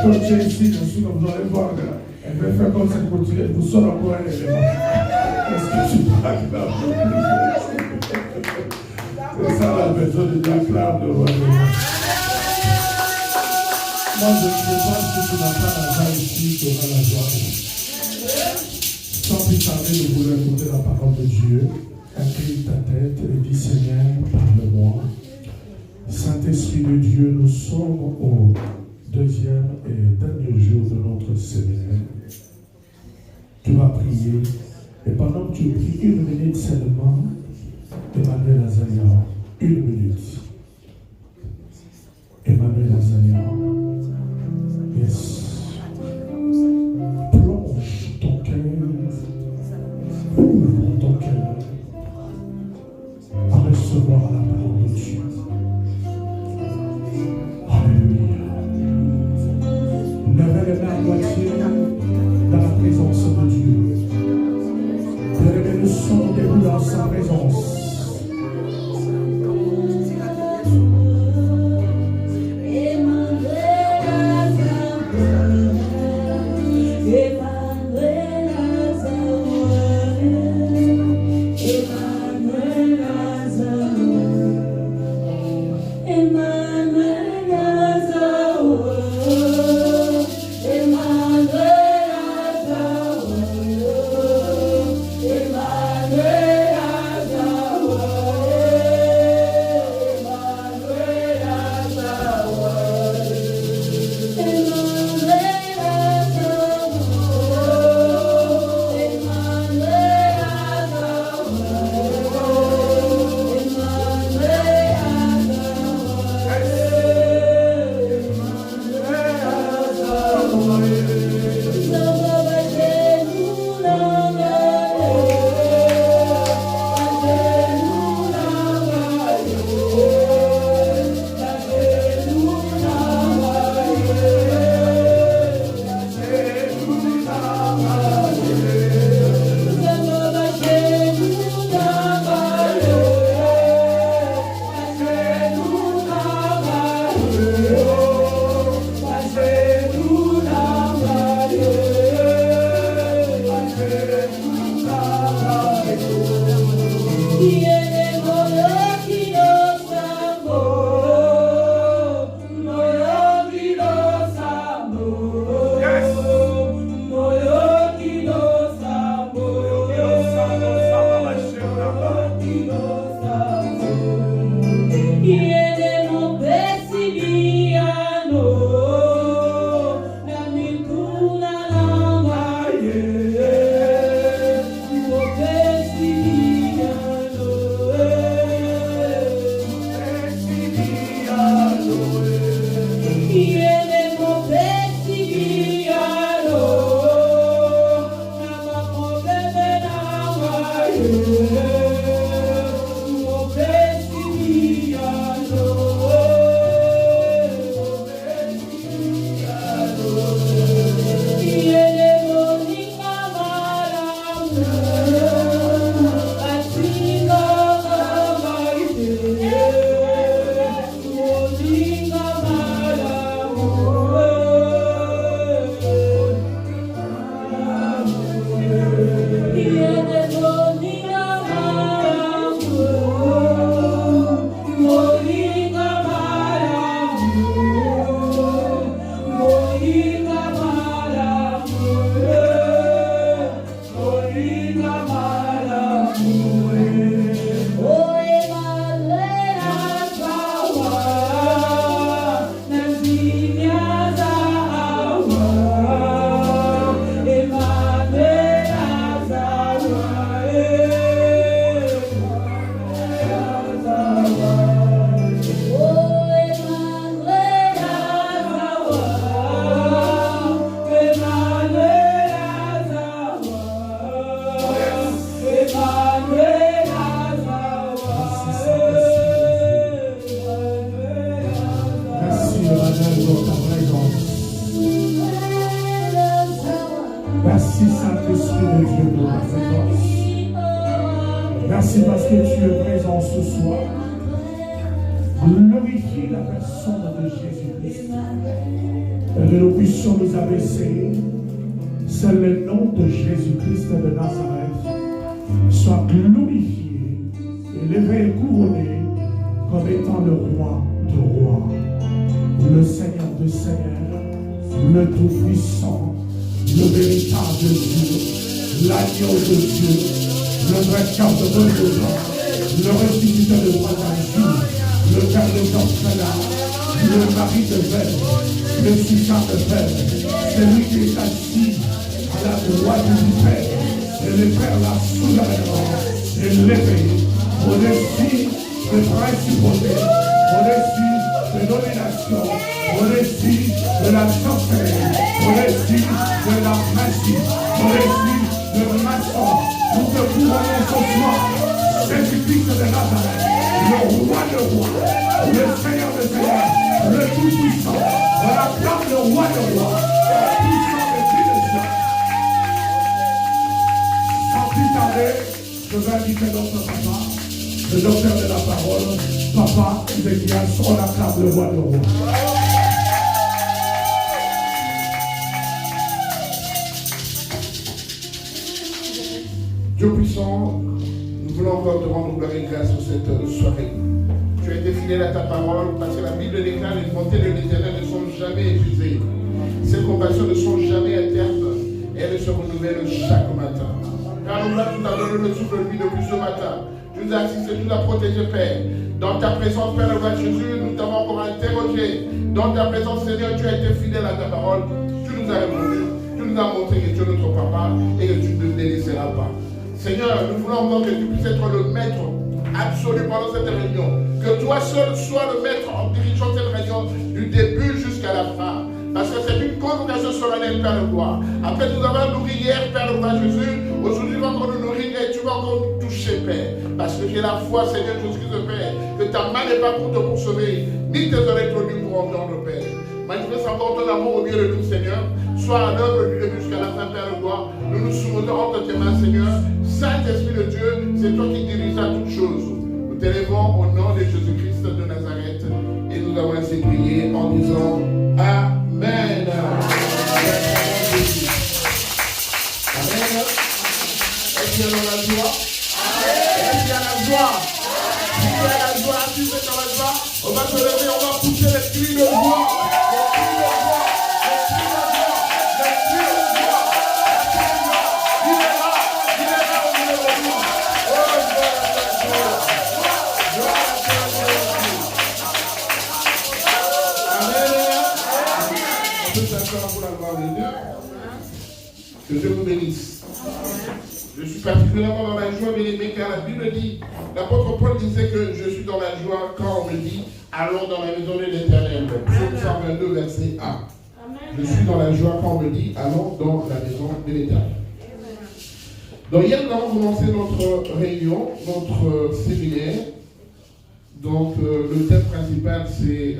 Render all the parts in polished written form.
coach ici, bien sûr, comme vous allez voir, elle va faire comme cette coach, elle vous sort encore un élément. Est-ce que tu parles là? C'est ça la besoin de l'acclame devant nous. Moi, je ne sais pas si tu n'as pas la joie ici, tu auras la joie. Sans plus tarder, nous voulons écouter la parole de Dieu. Incline ta tête et dis Seigneur, parle-moi. Saint-Esprit de Dieu, nous sommes au deuxième et dernier jour de notre séminaire. Tu vas prier et pendant que tu pries 1 minute seulement, Emmanuel Azalia, 1 minute. Emmanuel Azalia. Yes. Plonge ton cœur. Ouvre ton cœur à recevoir la parole de Dieu. Alléluia. Levez les mains à moitié dans la présence de Dieu. Levez le son debout dans sa présence. Merci Saint-Esprit de Dieu pour ta présence. Merci parce que tu es présent ce soir. glorifier la personne de Jésus-Christ. Et que nous puissions nous abaisser. C'est le nom de Jésus-Christ de Nazareth soit glorifié, élevé et couronné comme étant le roi de rois, le Seigneur de seigneurs, le Tout-Puissant, le véritable Dieu, l'agneau de Dieu, le vainqueur de Golgotha, le ressusciteur de trois jours, le père des orphelins, le mari de Veuve, le succès de Veuve, celui qui est assis à la droite du Père, et le Père l'a souverainement élevé au-dessus des principautés, au-dessus de domination, au-dessus de la sorcellerie, au-dessus de la magie, au-dessus de maçon. Nous te couronnons ce soir, Jésus-Christ de Nazareth, le roi de rois, le Seigneur de seigneurs, le Tout-Puissant. On acclame le roi de rois, le puissant de Dieu de Dieu. Sans plus tarder, je vais inviter notre papa, le docteur de la parole. Papa, Ézéchias, on acclame le roi de rois. Dieu puissant, nous voulons encore te rendre gloire et grâce pour cette soirée. Tu as été fidèle à ta parole parce que la Bible déclare les bontés de l'Éternel ne sont jamais épuisées. Ses compassions ne sont jamais à terme et elles se renouvellent chaque matin. Car nous tu t'as donné le souffle de vie depuis ce matin. Tu nous as assisté, tu nous as protégé, Père. Dans ta présence, Père, le roi Jésus, nous t'avons encore interrogé. Dans ta présence, Seigneur, tu as été fidèle à ta parole. Tu nous as répondu. Tu nous as montré que tu es notre papa et que tu ne nous délaisseras pas. Seigneur, nous voulons encore que tu puisses être le maître absolu pendant cette réunion. Que toi seul sois le maître en dirigeant cette réunion du début jusqu'à la fin. Parce que c'est une convocation solennelle, Père de gloire. Après nous avoir nourri hier, Père de roi Jésus, aujourd'hui tu vas encore nous nourrir et tu vas encore nous toucher, Père. Parce que j'ai la foi, Seigneur Jésus-Christ, Père, que ta main n'est pas courte pour sauver, ni tes oreilles tenues pour entendre, Père. Manifeste encore ton amour au milieu de nous, Seigneur. Sois à l'œuvre du début jusqu'à la fin, Père de gloire. Nous nous soumettons entre tes mains, Seigneur. Saint-Esprit de Dieu, c'est toi qui diriges à toutes choses. Nous t'élèvons au nom de Jésus-Christ de Nazareth. Et nous avons ainsi prié en disant Amen. Amen. Est-ce qu'il y a dans la joie? Est-ce qu'il y a la joie? Si il y a la joie, si c'est dans la joie, on va se lever, on va pousser les cris de joie. Que Dieu vous bénisse. Je suis particulièrement dans la joie, bien aimé, car la Bible dit, l'apôtre Paul disait que je suis dans la joie quand on me dit, allons dans la maison de l'Éternel. Psaume 122, verset 1. Je suis dans la joie quand on me dit, allons dans la maison de l'Éternel. Donc hier, nous avons commencé notre réunion, notre séminaire. Donc le thème principal, c'est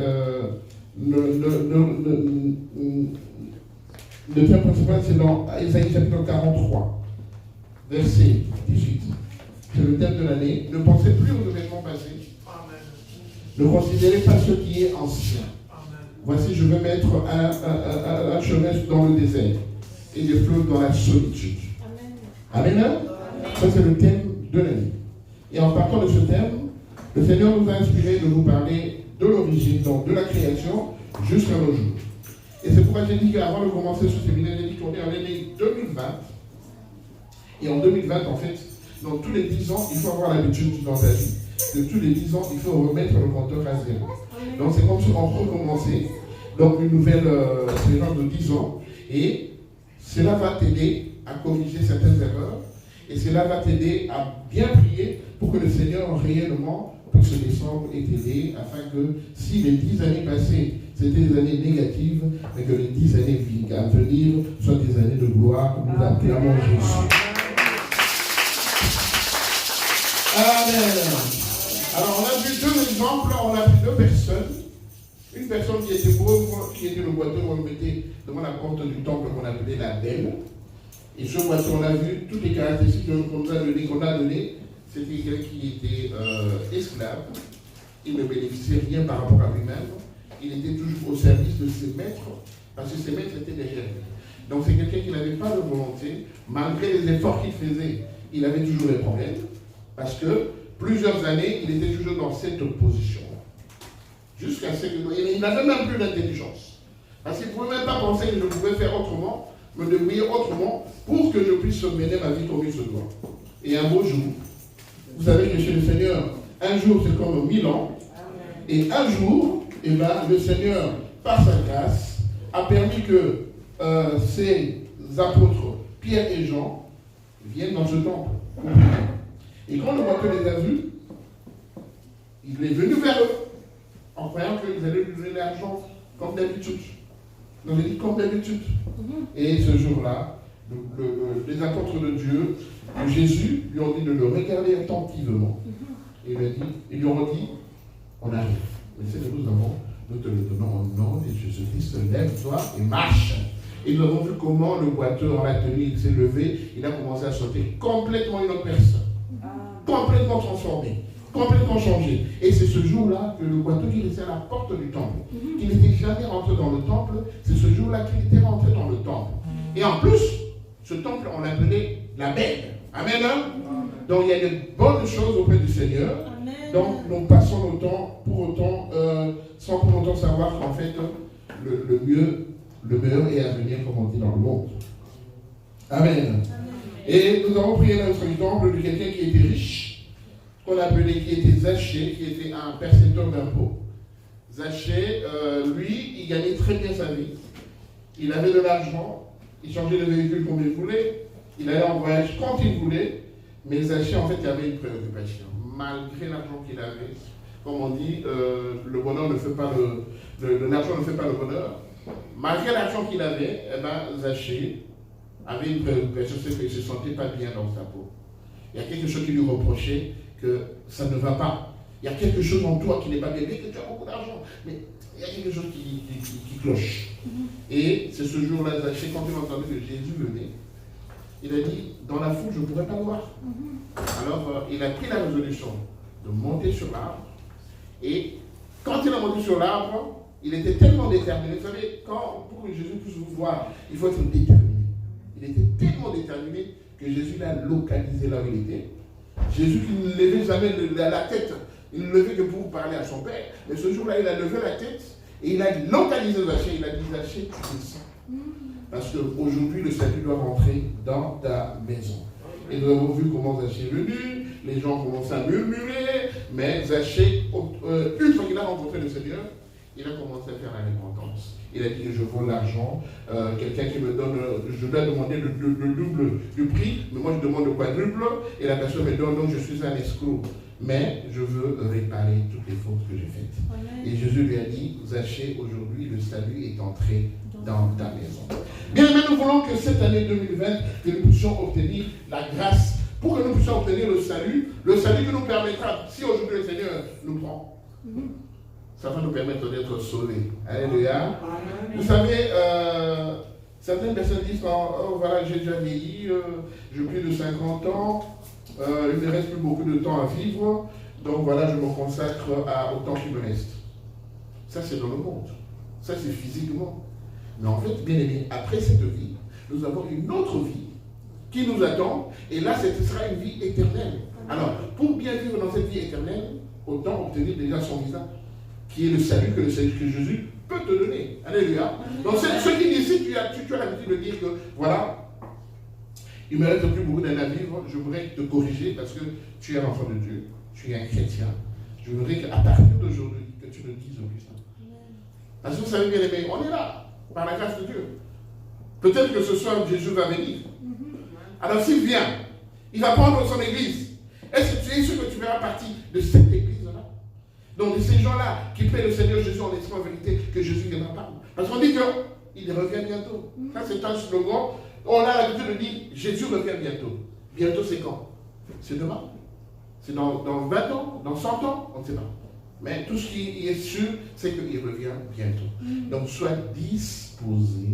le thème principal, c'est dans Ésaïe chapitre 43, verset 18. C'est le thème de l'année. Ne pensez plus aux événements passés. Amen. Ne considérez pas ce qui est ancien. Amen. Voici, je vais mettre un chemin dans le désert et des fleuves dans la solitude. Amen. Amen. Ça, c'est le thème de l'année. Et en partant de ce thème, le Seigneur nous a inspiré de nous parler de l'origine, donc de la création, jusqu'à nos jours. Et c'est pourquoi j'ai dit qu'avant de commencer ce séminaire, j'ai dit qu'on est en l'année 2020. Et en 2020, en fait, dans tous les 10 ans, il faut avoir l'habitude dans ta vie. Que tous les 10 ans, il faut remettre le compteur à zéro. Donc c'est comme si on recommençait. Donc une nouvelle séance de 10 ans. Et cela va t'aider à corriger certaines erreurs. Et cela va t'aider à bien prier pour que le Seigneur réellement puisse descendre et t'aider afin que si les 10 années passées c'était des années négatives, mais que les 10 années à venir soient des années de gloire. Nous acclamons Jésus. Amen. Alors on a vu deux exemples, on a vu deux personnes. Une personne qui était pauvre, qui était le boiteux, on le mettait devant la porte du temple qu'on appelait la belle. Et ce boiteux, on a vu toutes les caractéristiques qu'on a données. C'était quelqu'un qui était esclave. il ne bénéficiait rien par rapport à lui-même. Il était toujours au service de ses maîtres, parce que ses maîtres étaient derrière lui. Donc c'est quelqu'un qui n'avait pas de volonté, malgré les efforts qu'il faisait, il avait toujours des problèmes, parce que plusieurs années, il était toujours dans cette position. Jusqu'à ce qu'il n'avait même plus d'intelligence. Parce qu'il ne pouvait même pas penser que je pouvais faire autrement, me débrouiller autrement, pour que je puisse mener ma vie comme il se doit. Et un beau jour, vous savez que chez le Seigneur, un jour c'est comme 1000 ans, et un jour, le Seigneur, par sa grâce, a permis que ses apôtres, Pierre et Jean, viennent dans ce temple. Et quand le boiteux les a vus, il est venu vers eux, en croyant qu'ils allaient lui donner l'argent comme d'habitude. Donc il dit comme d'habitude. Et ce jour-là, les apôtres de Dieu, Jésus, lui ont dit de le regarder attentivement. Et ils lui ont dit, on arrive. Mais c'est que nous te le donnons au nom de Jésus-Christ, lève-toi et marche. Et nous avons vu comment le boiteux, en la tenue, il s'est levé, il a commencé à sauter complètement une autre personne. Complètement transformé, complètement changé. Et c'est ce jour-là que le boiteux qui était à la porte du temple, qui n'était jamais rentré dans le temple, c'est ce jour-là qu'il était rentré dans le temple. Et en plus, ce temple, on l'appelait la belle. Amen. Donc il y a de bonnes choses auprès du Seigneur. Amen. Donc nous passons le temps pour autant, sans pour autant savoir qu'en fait, le meilleur est à venir, comme on dit dans le monde. Amen. Amen. Et nous avons prié dans notre temple de quelqu'un qui était riche, qu'on appelait, qui était Zachée, qui était un percepteur d'impôts. Zachée, lui, il gagnait très bien sa vie. Il avait de l'argent, il changeait de véhicule comme il voulait, il allait en voyage quand il voulait, mais Zachée, en fait, il avait une préoccupation. Malgré l'argent qu'il avait, comme on dit, le bonheur ne fait pas l'argent ne fait pas le bonheur. Malgré l'argent qu'il avait, Zachée avait une préoccupation, c'est qu'il ne se sentait pas bien dans sa peau. Il y a quelque chose qui lui reprochait que ça ne va pas. Il y a quelque chose en toi qui n'est pas bien, que tu as beaucoup d'argent, mais il y a quelque chose qui cloche. Et c'est ce jour-là, Zachée, quand il a entendu que Jésus venait, il a dit, dans la foule, je ne pourrais pas le voir. Alors, il a pris la résolution de monter sur l'arbre. Et quand il a monté sur l'arbre, il était tellement déterminé. Vous savez, pour que Jésus puisse vous voir, il faut être déterminé. Il était tellement déterminé que Jésus l'a localisé là où il était. Jésus qui ne levait jamais la tête, il ne levait que pour parler à son Père. Mais ce jour-là, il a levé la tête et il a localisé Zachée. Il a dit, Zachée, tu descends. Parce qu'aujourd'hui, le salut doit rentrer dans ta maison. Et nous avons vu comment Zachée est venu, les gens commencent à murmurer, mais Zachée, une fois qu'il a rencontré le Seigneur, il a commencé à faire la repentance. Il a dit que je vaux l'argent, quelqu'un qui me donne, je dois demander le double du prix, mais moi je demande le quadruple, et la personne me donne, donc je suis un escroc. Mais je veux réparer toutes les fautes que j'ai faites. Amen. Et Jésus lui a dit, Zachée, aujourd'hui le salut est entré dans ta maison. Bien aimé, nous voulons que cette année 2020, que nous puissions obtenir la grâce, pour que nous puissions obtenir le salut qui nous permettra, si aujourd'hui le Seigneur nous prend, ça va nous permettre d'être sauvés. Alléluia. Vous savez, certaines personnes disent, oh voilà, j'ai déjà vieilli, j'ai plus de 50 ans, il ne me reste plus beaucoup de temps à vivre, donc voilà, je me consacre au temps qui me reste. Ça, c'est dans le monde. Ça, c'est physiquement. Mais en fait, bien aimé, après cette vie, nous avons une autre vie qui nous attend, et là, ce sera une vie éternelle. Alors, pour bien vivre dans cette vie éternelle, autant obtenir déjà son visa, qui est le salut que Jésus peut te donner. Alléluia. Donc, ceux qui disent, si tu as l'habitude de dire que, voilà, il ne me reste plus beaucoup d'années à vivre, je voudrais te corriger parce que tu es un enfant de Dieu, tu es un chrétien. Je voudrais qu'à partir d'aujourd'hui, que tu ne dises plus ça. Parce que vous savez bien aimé, on est là, par la grâce de Dieu. Peut-être que ce soir, Jésus va venir. Alors s'il vient, il va prendre son église. Est-ce que tu es sûr que tu feras partie de cette église-là? Donc de ces gens-là qui paient le Seigneur Jésus en esprit en vérité, que Jésus ne viendra pas. Parce qu'on dit qu'il revient bientôt. Ça c'est un slogan. On a l'habitude de dire Jésus revient bientôt. Bientôt c'est quand? C'est demain. C'est dans 20 ans, dans 100 ans, on ne sait pas. Mais tout ce qui est sûr, c'est qu'il revient bientôt. Donc sois disposé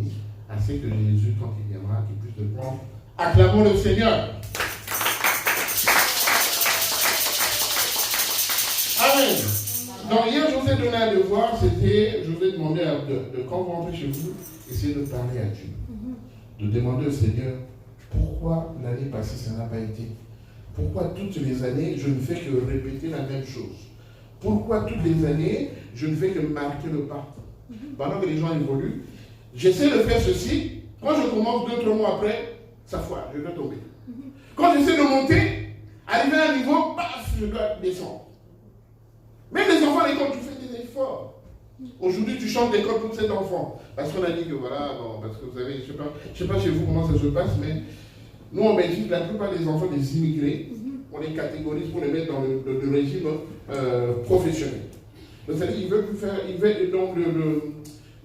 à ce que Jésus, quand il viendra, qu'il puisse te prendre. Acclamons le Seigneur. Amen. Donc hier, je vous ai donné un devoir, c'était, je vous ai demandé de quand vous rentrez chez vous, essayez de parler à Dieu. De demander au Seigneur, pourquoi l'année passée ça n'a pas été? Pourquoi toutes les années, je ne fais que répéter la même chose? Pourquoi toutes les années, je ne fais que marquer le pas? Pendant que les gens évoluent, j'essaie de faire ceci. Quand je commence 2-3 mois après, ça foire, je dois tomber. Quand j'essaie de monter, arriver à un niveau, paf, je dois descendre. Même les enfants à l'école, tu fais des efforts. Aujourd'hui, tu changes d'école pour cet enfant. Parce qu'on a dit que voilà, non, parce que vous savez, je ne sais pas chez vous comment ça se passe, mais nous en Belgique, la plupart des enfants des immigrés, on les catégorise pour les mettre dans le régime professionnel. Donc, c'est-à-dire qu'ils veulent plus faire, donc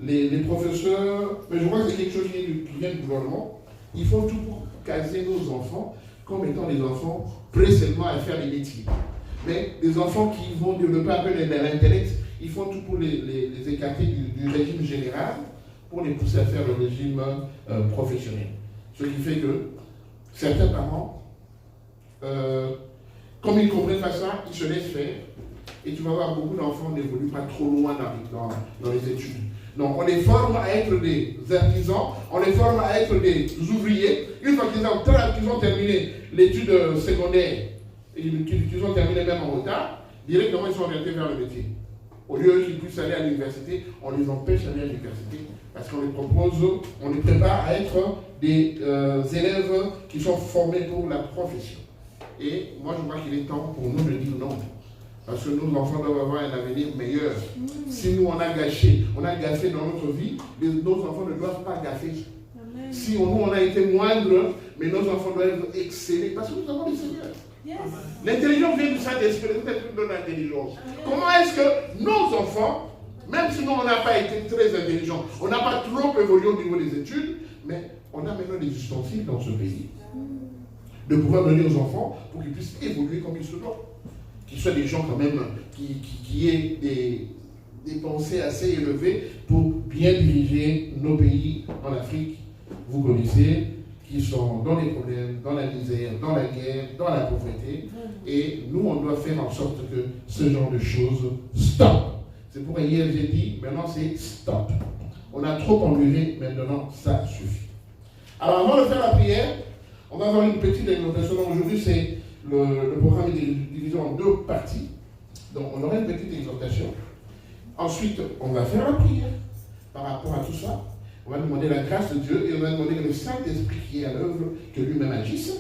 les professeurs, mais je crois que c'est quelque chose qui vient du gouvernement, ils font tout pour caser nos enfants comme étant des enfants prêts seulement à faire des métiers. Mais les enfants qui vont développer un peu l'intellect, ils font tout pour les écarter du régime général pour les pousser à faire le régime professionnel. Ce qui fait que certains parents, comme ils ne comprennent pas ça, ils se laissent faire. Et tu vas voir, beaucoup d'enfants n'évoluent pas trop loin dans les études. Donc on les forme à être des artisans, on les forme à être des ouvriers. Une fois qu'ils ont terminé l'étude secondaire, et qu'ils ont terminé même en retard, directement ils sont orientés vers le métier. Au lieu qu'ils puissent aller à l'université, on les empêche d'aller à l'université parce qu'on les propose, on les prépare à être des élèves qui sont formés pour la profession. Et moi je vois qu'il est temps pour nous de dire non. Parce que nos enfants doivent avoir un avenir meilleur. Si nous on a gaffé dans notre vie, nos enfants ne doivent pas gaffer. Amen. Si nous on a été moindre, mais nos enfants doivent exceller parce que nous avons le Seigneur. Yes. L'intelligence vient du Saint-Esprit, c'est de l'intelligence. Comment est-ce que nos enfants, même si nous on n'a pas été très intelligents, on n'a pas trop évolué au niveau des études, mais on a maintenant des ustensiles dans ce pays de pouvoir donner aux enfants pour qu'ils puissent évoluer comme il se doit. Qu'ils soient des gens quand même qui aient des pensées assez élevées pour bien diriger nos pays en Afrique. Vous connaissez, qui sont dans les problèmes, dans la misère, dans la guerre, dans la pauvreté. Et nous, on doit faire en sorte que ce genre de choses stop. C'est pourquoi hier j'ai dit, maintenant c'est stop. On a trop enduré, maintenant ça suffit. Alors avant de faire la prière, on va avoir une petite exhortation. Aujourd'hui, c'est le programme est divisé en 2 parties. Donc on aura une petite exhortation. Ensuite, on va faire la prière par rapport à tout ça. On va demander la grâce de Dieu et on va demander que le Saint-Esprit qui est à l'œuvre, que lui-même agisse.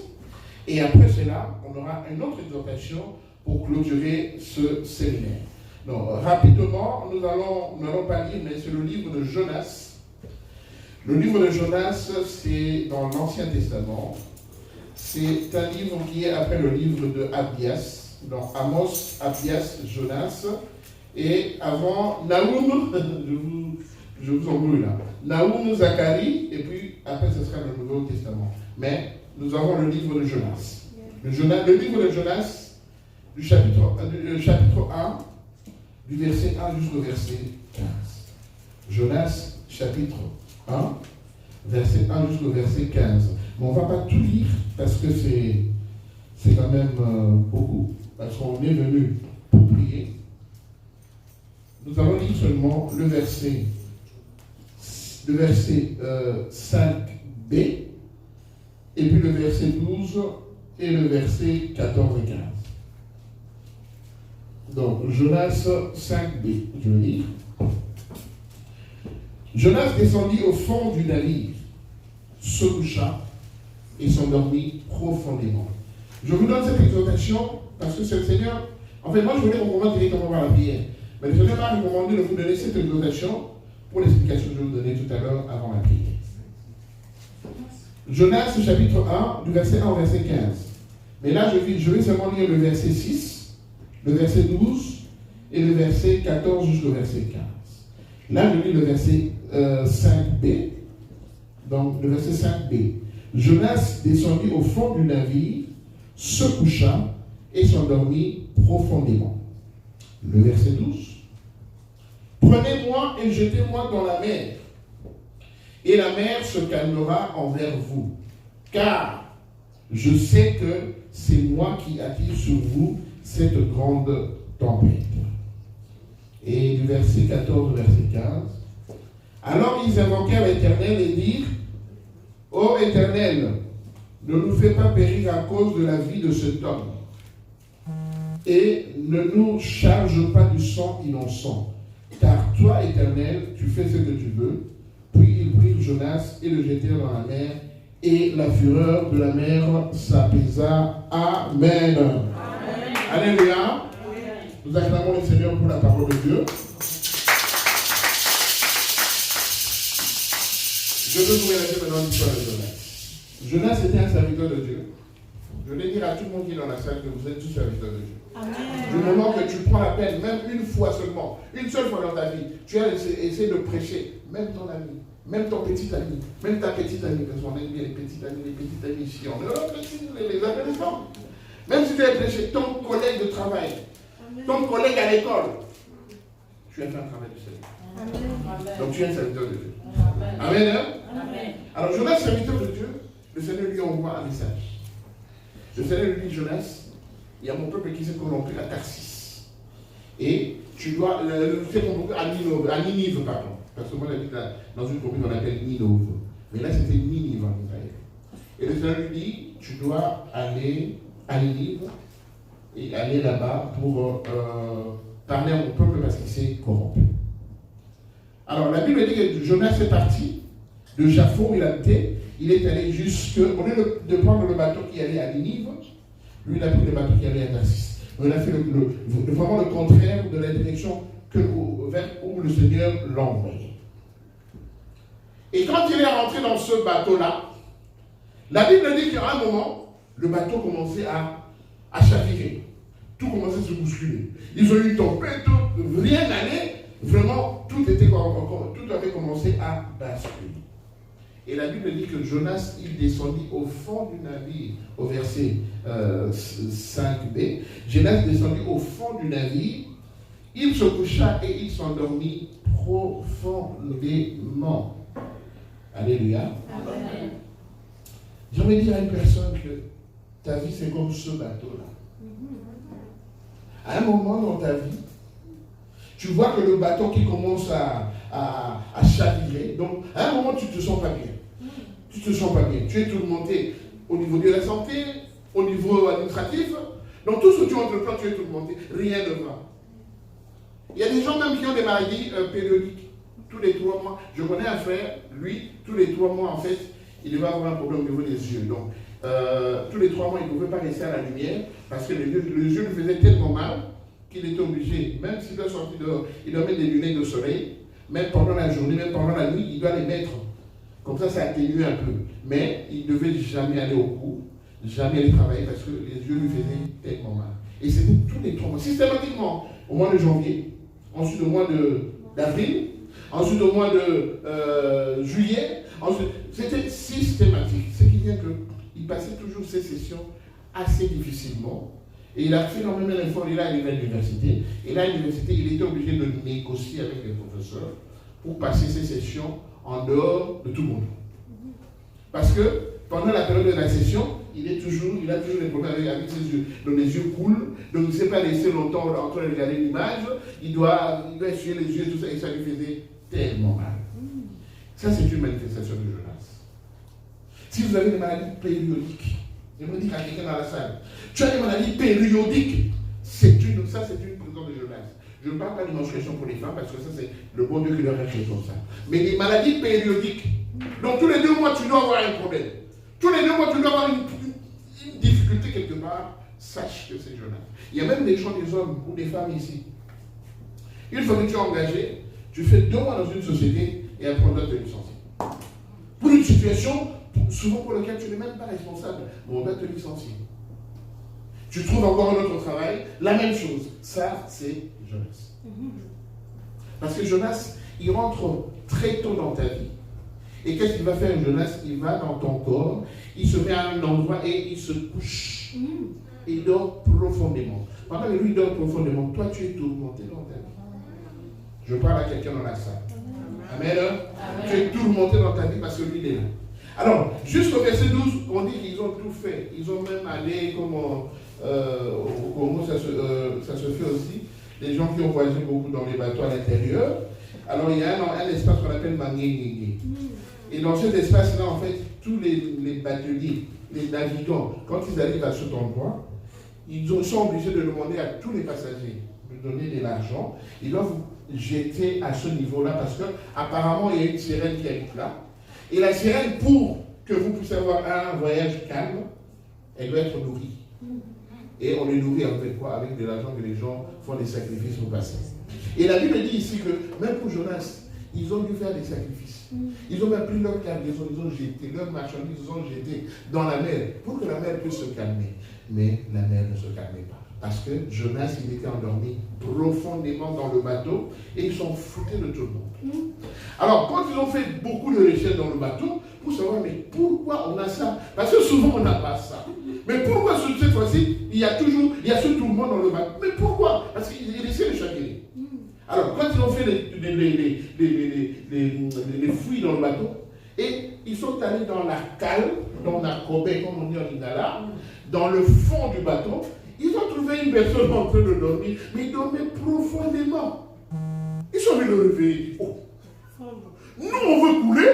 Et après cela, on aura une autre exhortation pour clôturer ce séminaire. Donc, rapidement, nous allons pas lire, mais c'est le livre de Jonas. Le livre de Jonas, c'est dans l'Ancien Testament. C'est un livre qui est après le livre de Abdias. Donc, Amos, Abdias, Jonas. Et avant, Naoum, je vous embrouille là. Naoum, Zacharie, et puis après ce sera le Nouveau Testament. Mais nous avons le livre de Jonas. Le livre de Jonas, du chapitre 1, du verset 1 jusqu'au verset 15. Jonas, chapitre 1, verset 1 jusqu'au verset 15. Mais on ne va pas tout lire parce que c'est quand même beaucoup. Parce qu'on est venu pour prier. Nous allons lire seulement le verset 5b, et puis le verset 12 et le verset 14 et 15. Donc, Jonas 5b, je vais lire. Jonas descendit au fond du navire, se coucha et s'endormit profondément. Je vous donne cette exhortation parce que c'est le Seigneur. En fait, moi je voulais qu'on commence directement par la prière. Mais le Seigneur m'a recommandé de vous donner cette exhortation pour l'explication que je vais vous donner tout à l'heure avant la prière. Jonas, chapitre 1, du verset 1 au verset 15. Mais là, je vais seulement lire le verset 6, le verset 12 et le verset 14 jusqu'au verset 15. Là, je lis le verset 5b. Donc, le verset 5b. Jonas descendit au fond du navire, se coucha et s'endormit profondément. Le verset 12. Prenez-moi et jetez-moi dans la mer, et la mer se calmera envers vous, car je sais que c'est moi qui attire sur vous cette grande tempête. et du verset 14 au verset 15. Alors ils invoquèrent l'Éternel et dirent, ô Éternel, ne nous fais pas périr à cause de la vie de cet homme, et ne nous charge pas du sang innocent. Car toi, Éternel, tu fais ce que tu veux. Puis ils prirent Jonas et le jetèrent dans la mer, et la fureur de la mer s'apaisa. Amen. Amen. Alléluia. Nous acclamons le Seigneur pour la parole de Dieu. Je veux vous relater maintenant l'histoire de Jonas. Jonas était un serviteur de Dieu. Je vais dire à tout le monde qui est dans la salle que vous êtes tous serviteurs de Dieu. Amen. Du moment que tu prends la peine, même une fois seulement, une seule fois dans ta vie, tu as essayé de prêcher, même ton ami, même ton petit ami, même ta petite amie, parce qu'on aime bien les petites amies ici, on les appelle les femmes. Même si tu as prêché, ton collègue de travail, ton collègue à l'école, tu as fait un travail du Seigneur. Donc tu es un serviteur de Dieu. Amen. Amen. Amen. Alors Jonas, serviteur de Dieu, le Seigneur lui envoie un message. Le Seigneur lui dit, Jonas, il y a mon peuple qui s'est corrompu à Tarsis. Et tu dois le faire corrompu à Ninive, pardon. Parce que moi, j'habite dans une commune qu'on appelle Ninove. Mais là, c'était Ninive en Israël. Et le Seigneur lui dit, tu dois aller à Ninive et aller là-bas pour parler à mon peuple parce qu'il s'est corrompu. Alors, la Bible dit que Jonas est parti de Japhon où il habitait. Il est allé jusque, au lieu de prendre le bateau qui allait à Ninive, lui, il a pris le bateau qui allait à Tarsis. Il a fait vraiment le contraire de la direction vers où le Seigneur l'a envoyé. Et quand il est rentré dans ce bateau-là, la Bible dit qu'à un moment, le bateau commençait à chavirer. Tout commençait à se bousculer. Ils ont eu une tempête, rien n'allait. Vraiment, tout avait commencé à basculer. Et la Bible dit que Jonas, il descendit au fond du navire, au verset 5b. Jonas descendit au fond du navire, il se coucha et il s'endormit profondément. Alléluia. Amen. J'aimerais dire à une personne que ta vie c'est comme ce bateau-là. À un moment dans ta vie, tu vois que le bateau qui commence à chavirer, donc à un moment tu ne te sens pas bien. Tu ne te sens pas bien. Tu es tourmenté au niveau de la santé, au niveau administratif. Donc tout ce que tu entreprends, tu es tourmenté. Rien ne va. Il y a des gens même qui ont des maladies périodiques. Tous les 3 mois. Je connais un frère, lui, tous les 3 mois en fait, il devait avoir un problème au niveau des yeux. Donc tous les 3 mois, il ne pouvait pas rester à la lumière parce que les yeux lui faisaient tellement mal qu'il était obligé, même s'il doit sortir dehors, il doit mettre des lunettes de soleil, même pendant la journée, même pendant la nuit, il doit les mettre. Comme ça atténue un peu. Mais il ne devait jamais aller au cours, jamais aller travailler parce que les yeux lui faisaient tellement mal. Et c'était tous les 3 mois, systématiquement, au mois de janvier, ensuite au mois d'avril, ensuite au mois de juillet, ensuite, c'était systématique. Ce qui vient qu'il passait toujours ces sessions assez difficilement. Et il a fait énormément d'efforts. Il est arrivé à l'université. Et là, à l'université, il était obligé de négocier avec les professeurs pour passer ces sessions en dehors de tout le monde. Parce que pendant la période de la session, il a toujours des problèmes avec ses yeux. Donc les yeux coulent, donc il ne s'est pas laissé longtemps en train de regarder l'image, il doit essuyer les yeux, tout ça, et ça lui faisait tellement mal. Ça, c'est une manifestation de Jonas. Si vous avez des maladies périodiques, je me dis à quelqu'un dans la salle, tu as des maladies périodiques, ça c'est une prison de Jonas. Je ne parle pas d'une menstruation pour les femmes parce que ça c'est le bon Dieu qui leur a créé comme ça. Mais des maladies périodiques. Donc tous les 2 mois tu dois avoir un problème. Tous les 2 mois tu dois avoir une difficulté quelque part. Sache que c'est Jonas. Il y a même des gens, des hommes ou des femmes ici. Une fois que tu es engagé, tu fais 2 mois dans une société et après on doit te licencier. Pour une situation, souvent pour laquelle tu n'es même pas responsable, mais on doit te licencier. Tu trouves encore un autre travail, la même chose. Ça, c'est Jonas. Parce que Jonas, il rentre très tôt dans ta vie. Et qu'est-ce qu'il va faire, Jonas? Il va dans ton corps, il se met à un endroit et il se couche. Il dort profondément. Pendant que lui dort profondément, toi, tu es tourmenté dans ta vie. Je parle à quelqu'un dans la salle. Amen. Amen. Tu es tourmenté dans ta vie parce que lui, il est là. Alors, jusqu'au verset 12, on dit qu'ils ont tout fait. Ils ont même allé comme au Congo, ça se fait aussi. les gens qui ont voyagé beaucoup dans les bateaux à l'intérieur. Alors il y a un espace qu'on appelle Mangé. Et dans cet espace-là, en fait, tous les bateliers, les navigants, quand ils arrivent à cet endroit, ils sont obligés de demander à tous les passagers de donner de l'argent. Ils doivent jeter à ce niveau-là parce qu'apparemment, il y a une sirène qui habite là. Et la sirène, pour que vous puissiez avoir un voyage calme, elle doit être nourrie. Et on les nourrit avec quoi? Avec de l'argent que les gens font des sacrifices au passé. Et la Bible dit ici que même pour Jonas, ils ont dû faire des sacrifices. Ils ont même pris leur cargaison, ils ont jeté leurs marchandises, ils ont jeté dans la mer pour que la mer puisse se calmer. Mais la mer ne se calmait pas. Parce que Jonas, il était endormi profondément dans le bateau et ils sont foutés de tout le monde. Alors, quand ils ont fait beaucoup de recherches dans le bateau, pour savoir, mais pourquoi on a ça? Parce que souvent, on n'a pas ça. Mais pourquoi cette fois-ci, il y a ce tourment dans le bateau? Mais pourquoi? Parce qu'il essaie de changer. Alors, quand ils ont fait les fouilles dans le bateau, et ils sont allés dans la cale, dans la corbeille, comme on dit en Lingala, dans le fond du bateau, ils ont trouvé une personne en train de dormir, mais il dormait profondément. Ils sont venus le réveiller. Oh. Nous, on veut couler.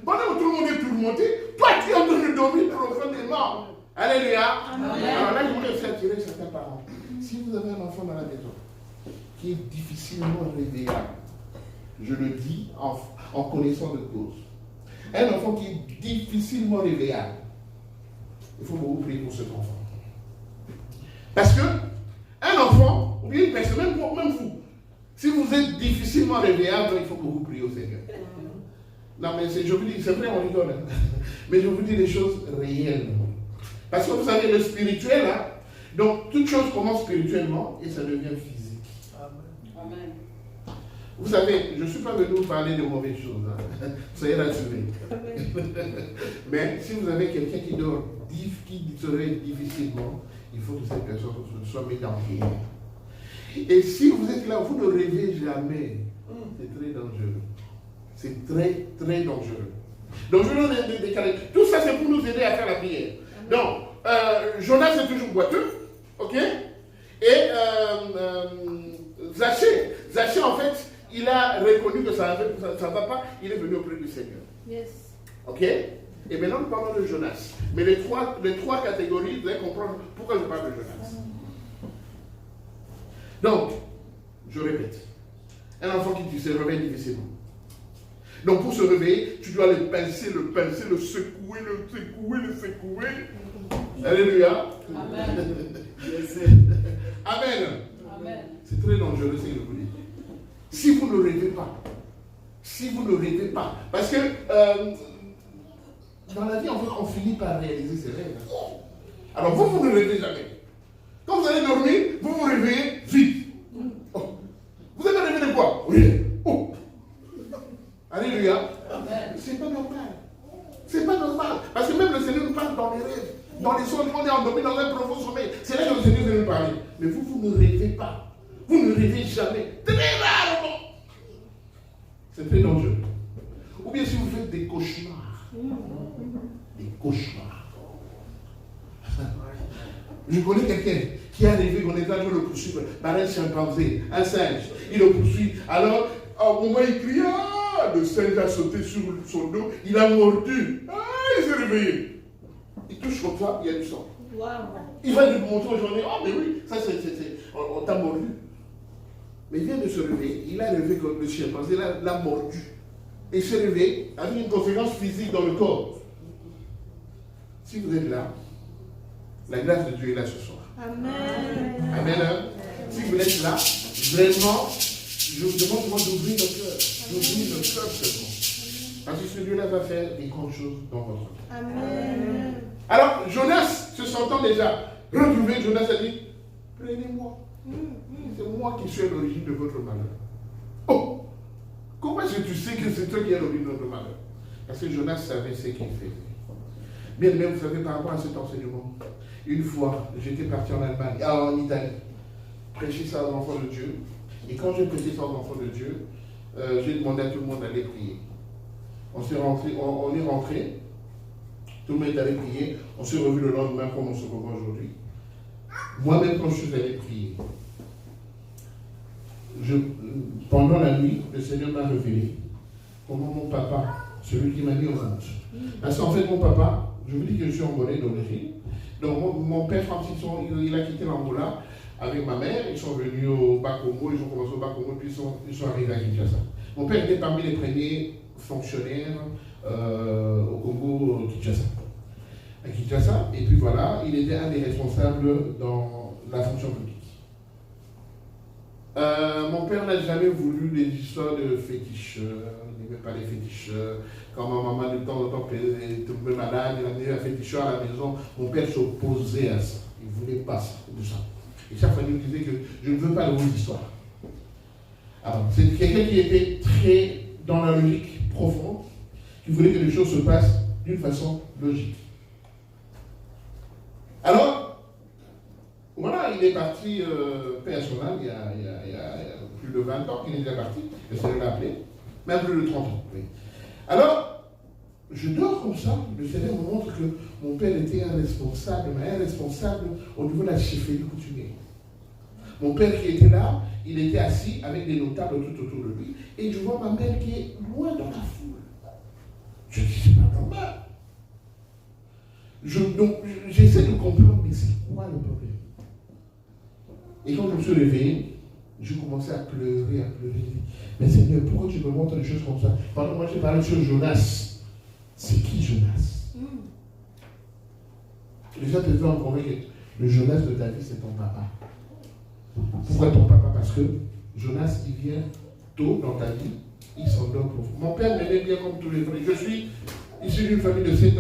Pendant que tout le monde est tourmenté, toi, tu es en train de dormir profondément. Alléluia. Alors là, je voudrais faire tirer certains parents. Si vous avez un enfant dans la maison qui est difficilement réveillable, je le dis en connaissance de cause, un enfant qui est difficilement réveillable, il faut beaucoup prier pour cet enfant. Parce que un enfant, ou bien une personne, même vous, si vous êtes difficilement réveillable, il faut beaucoup prier au Seigneur. Non, mais je vous dis, c'est vrai, on rigole, hein. Mais je vous dis des choses réelles. Parce que vous savez, le spirituel, hein, donc toute chose commence spirituellement et ça devient physique. Amen. Vous savez, je ne suis pas venu vous parler de mauvaises choses. Hein. Soyez rassurés. Mais si vous avez quelqu'un qui dort, qui se réveille difficilement, il faut que cette personne soit mise en prière. Et si vous êtes là, vous ne rêvez jamais. C'est très dangereux. C'est très, très dangereux. Donc, je vais vous décaler. Tout ça, c'est pour nous aider à faire la prière. Donc, Jonas est toujours boiteux. Ok? Et Zachée, en fait, il a reconnu que ça ne va pas. Il est venu auprès du Seigneur. Yes. Ok? Et maintenant, nous parlons de Jonas. Mais les trois catégories, vous allez comprendre pourquoi je parle de Jonas. Donc, je répète. Un enfant qui se réveille difficilement. Donc, pour se réveiller, tu dois le pincer, le secouer. Alléluia. Amen. Amen. Amen. C'est très dangereux, ce que je vous dis. Si vous ne rêvez pas, parce que dans la vie, en fait, on finit par réaliser ses rêves. Alors, vous ne rêvez jamais. Quand vous allez dormir, vous vous réveillez vite. Oh. Vous avez rêvé de quoi? Oui. Oh. Alléluia. C'est pas normal. C'est pas normal. Parce que même le Seigneur nous parle dans les rêves. Dans les songes, on est endormi dans un profond sommeil. C'est là que le Seigneur vient nous parler. Mais vous ne rêvez pas. Vous ne rêvez jamais. Très rarement. C'est très dangereux. Ou bien si vous faites des cauchemars. Des cauchemars. Je connais quelqu'un qui a rêvé qu'on est en train de le poursuivre par un chimpanzé, un singe. Il le poursuit. Alors, au moment où il crie, le singe a sauté sur son dos, il a mordu. Il s'est réveillé. Il touche comme ça, il y a du sang. Wow. Il va lui montrer aujourd'hui, mais oui, ça on t'a mordu. Mais il vient de se réveiller, il a rêvé que le chimpanzé l'a mordu. Et il s'est réveillé avec une conséquence physique dans le corps. Si vous êtes là, la grâce de Dieu est là ce soir. Amen. Amen. Si vous êtes là, vraiment, je vous demande d'ouvrir le cœur. D'ouvrir le cœur seulement. Parce que ce Dieu-là va faire des grandes choses dans votre vie. Amen. Alors, Jonas, se sentant déjà retrouvé, Jonas a dit, prenez-moi. C'est moi qui suis à l'origine de votre malheur. Oh! Comment est-ce que tu sais que c'est toi qui es à l'origine de notre malheur? Parce que Jonas savait ce qu'il faisait. Bien même, vous savez, par rapport à cet enseignement, une fois, j'étais parti en Allemagne, en Italie, prêcher ça aux enfants de Dieu. Et quand j'ai prêché ça aux enfants de Dieu, j'ai demandé à tout le monde d'aller prier. On est rentré, tout le monde est allé prier, on s'est revu le lendemain comme on se revoit aujourd'hui. Moi-même, quand je suis allé prier, pendant la nuit, le Seigneur m'a révélé comment mon papa, celui qui m'a mis au monde. Parce qu'en fait, mon papa, je vous dis que je suis angolais d'origine. Donc mon père, quand il a quitté l'Angola avec ma mère, ils sont venus au Bakongo, ils ont commencé au Bakongo, puis ils sont arrivés à Kinshasa. Mon père était parmi les premiers fonctionnaires au Congo, Kinshasa. À Kinshasa, et puis voilà, il était un des responsables dans la fonction publique. Mon père n'a jamais voulu des histoires de féticheurs, il n'aimait pas les féticheurs. Quand ma maman de temps en temps tombait malade, il amenait un féticheur à la maison, mon père s'opposait à ça. Il ne voulait pas ça, de ça. Et chaque fois, il me disait que je ne veux pas de vos histoires. Alors, c'est quelqu'un qui était très dans la logique profonde, qui voulait que les choses se passent d'une façon logique. Alors, voilà, il est parti, paix à son âme, il y a plus de 20 ans qu'il est déjà parti, le Seigneur l'a appelé, même plus de 30 ans. Oui. Alors, je dors comme ça, le Seigneur me montre que mon père était un responsable au niveau de la chefferie coutumière. Mon père qui était là, il était assis avec des notables tout autour de lui, et je vois ma mère qui est loin dans la foule. Je dis, c'est pas normal. Donc, j'essaie de comprendre, mais c'est quoi le problème? Et quand je me suis réveillé, je commençais à pleurer. Mais Seigneur, pourquoi tu me montres des choses comme ça? Pendant que moi, j'ai parlé sur Jonas. C'est qui Jonas? Les gens te disent en convaincre que le Jonas de ta vie, c'est ton papa. Pourquoi ton papa? Parce que Jonas, il vient tôt dans ta vie, il s'endort pour vous. Mon père m'aimait bien comme tous les frères. Je suis issu d'une famille de 7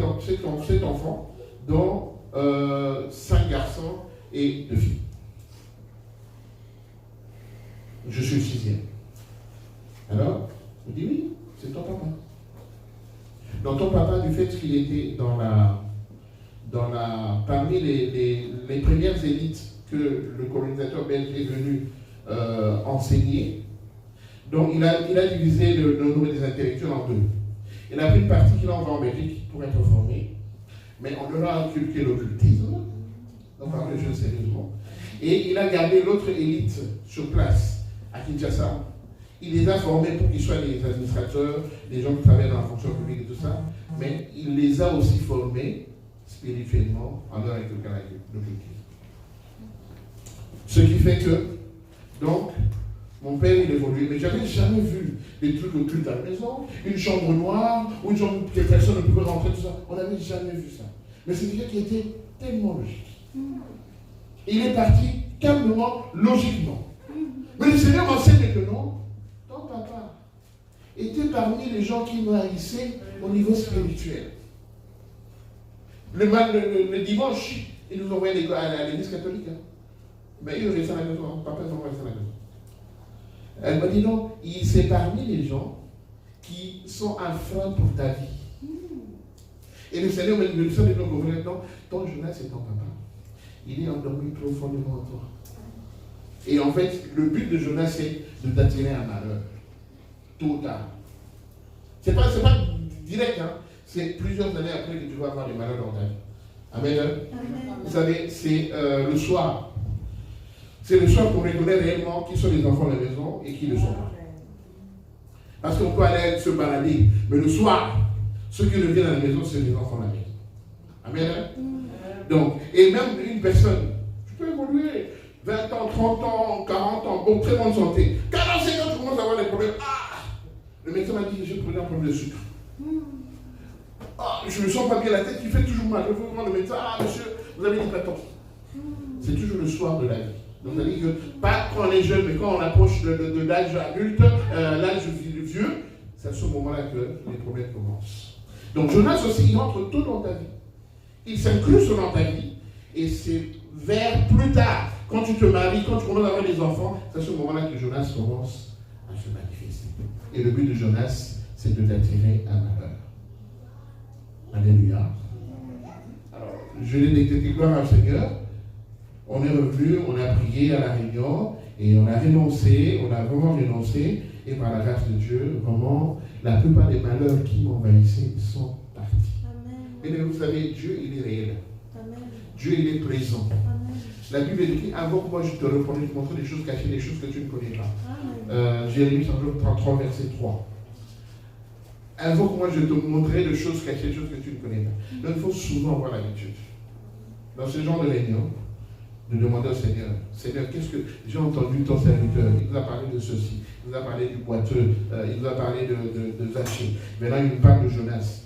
enfants, dont 5 garçons et 2 filles. Je suis le 6e. Alors, on dit oui, c'est ton papa. Donc ton papa, du fait qu'il était parmi les premières élites que le colonisateur belge est venu enseigner, donc il a divisé le nombre des intellectuels en 2. Il a pris une partie qu'il envoie en Belgique pour être formé, mais on leur a inculqué l'occultisme, on parle de choses sérieusement, et il a gardé l'autre élite sur place. À Kinshasa, il les a formés pour qu'ils soient les administrateurs, les gens qui travaillent dans la fonction publique et tout ça, mais il les a aussi formés spirituellement en leur inculquant l'occultisme. Ce qui fait que, donc, mon père il évoluait, mais j'avais jamais vu des trucs occultes à la maison, une chambre noire, ou une chambre où personne ne pouvait rentrer, tout ça. On n'avait jamais vu ça. Mais c'est quelqu'un qui était tellement logique. Il est parti calmement, logiquement. Mais le Seigneur m'enseigne que non, ton papa était parmi les gens qui m'haïssaient au niveau spirituel. Le dimanche, ils nous envoyaient à l'église catholique. Mais ils restaient à la maison, papa ils envoyaient à la maison. Elle m'a dit non, c'est parmi les gens qui sont un frein pour ta vie. Et le Seigneur me dit, non, ton Jonas c'est ton papa. Il est endormi profondément en toi. Et en fait, le but de Jonas, c'est de t'attirer un malheur. Tôt ou tard. C'est pas direct, hein. C'est plusieurs années après que tu vas avoir des malheurs dans ta vie. Amen. Amen. Vous savez, c'est le soir. C'est le soir qu'on reconnaît réellement qui sont les enfants de la maison et qui ne le sont pas. Parce qu'on peut aller se balader, mais le soir, ceux qui reviennent à la maison, c'est les enfants de la maison. Amen. Donc, et même une personne, tu peux évoluer. 20 ans, 30 ans, 40 ans, bon, très bonne santé. 45 ans, tu commences à avoir des problèmes. Ah! Le médecin m'a dit, j'ai pris un problème de sucre. Ah, je me sens pas bien la tête qui fait toujours mal. Je veux voir le médecin, ah monsieur, vous avez une hypertension. C'est toujours le soir de la vie. Donc ça dit que, pas quand on est jeune, mais quand on approche de l'âge adulte, l'âge vieux, c'est à ce moment-là que les problèmes commencent. Donc Jonas aussi, il entre tôt dans ta vie. Il s'incruste dans ta vie. Et c'est vers plus tard, quand tu te maries, quand tu commences à avoir des enfants, c'est à ce moment-là que Jonas commence à se manifester. Et le but de Jonas, c'est de t'attirer un malheur. Alléluia. Alors, je l'ai déclaré gloire au Seigneur. On est revenu, on a prié à la réunion, et on a renoncé, on a vraiment renoncé, et par la grâce de Dieu, vraiment, la plupart des malheurs qui m'envahissaient sont partis. Amen. Et vous savez, Dieu, il est réel. Amen. Dieu, il est présent. Amen. La Bible dit, invoque-moi, je te répondrai, te montrer des choses cachées, des choses que tu ne connais pas. Jérémie 33, verset 3. Invoque-moi, je te montrerai des choses cachées, des choses que tu ne connais pas. Donc il faut souvent avoir l'habitude. Dans ce genre de réunion, de demander au Seigneur, Seigneur, qu'est-ce que j'ai entendu ton serviteur, il nous a parlé de ceci, il nous a parlé du boiteux, il nous a parlé de Zachée. Maintenant, il nous parle de Jonas.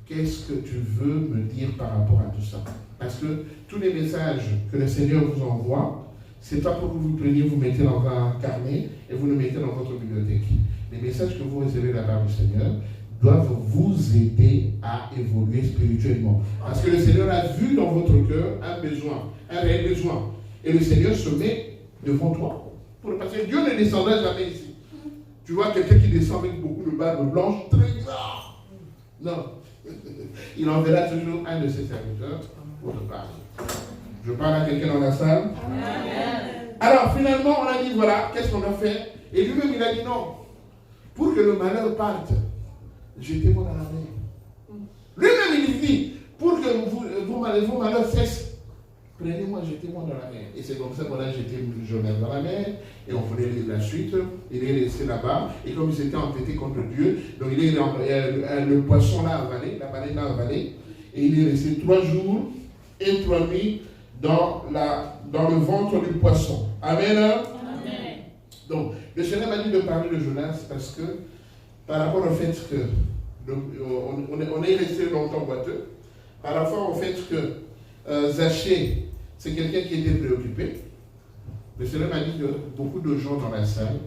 Qu'est-ce que tu veux me dire par rapport à tout ça? Parce que tous les messages que le Seigneur vous envoie, ce n'est pas pour que vous preniez, vous mettez dans un carnet et vous le mettez dans votre bibliothèque. Les messages que vous recevez de la part du Seigneur doivent vous aider à évoluer spirituellement. Parce que le Seigneur a vu dans votre cœur un besoin, un réel besoin. Et le Seigneur se met devant toi. Parce que Dieu ne descendra jamais ici. Tu vois quelqu'un qui descend avec beaucoup de barbe blanche, très bizarre. Non. Il enverra toujours un de ses serviteurs pour te parler. Je parle à quelqu'un dans la salle. Amen. Alors finalement, on a dit voilà, qu'est-ce qu'on a fait? Et lui-même, il a dit non. Pour que le malheur parte, jetez-moi dans la mer. Lui-même, il dit pour que vos malheurs cessent, prenez-moi, jetez-moi dans la mer. Et c'est comme ça qu'on a jeté Jonas dans la mer. Et on voulait la suite. Il est resté là-bas. Et comme il s'était entêté contre Dieu, donc le poisson l'a avalé, la baleine l'a avalé. Et il est resté 3 jours et 3 nuits dans le ventre du poisson. Amen. Amen. Donc, le Seigneur m'a dit de parler de Jonas parce que, par rapport au fait que on est resté longtemps boiteux, par rapport au fait que Zachée, c'est quelqu'un qui était préoccupé. Le Seigneur m'a dit que beaucoup de gens dans la salle,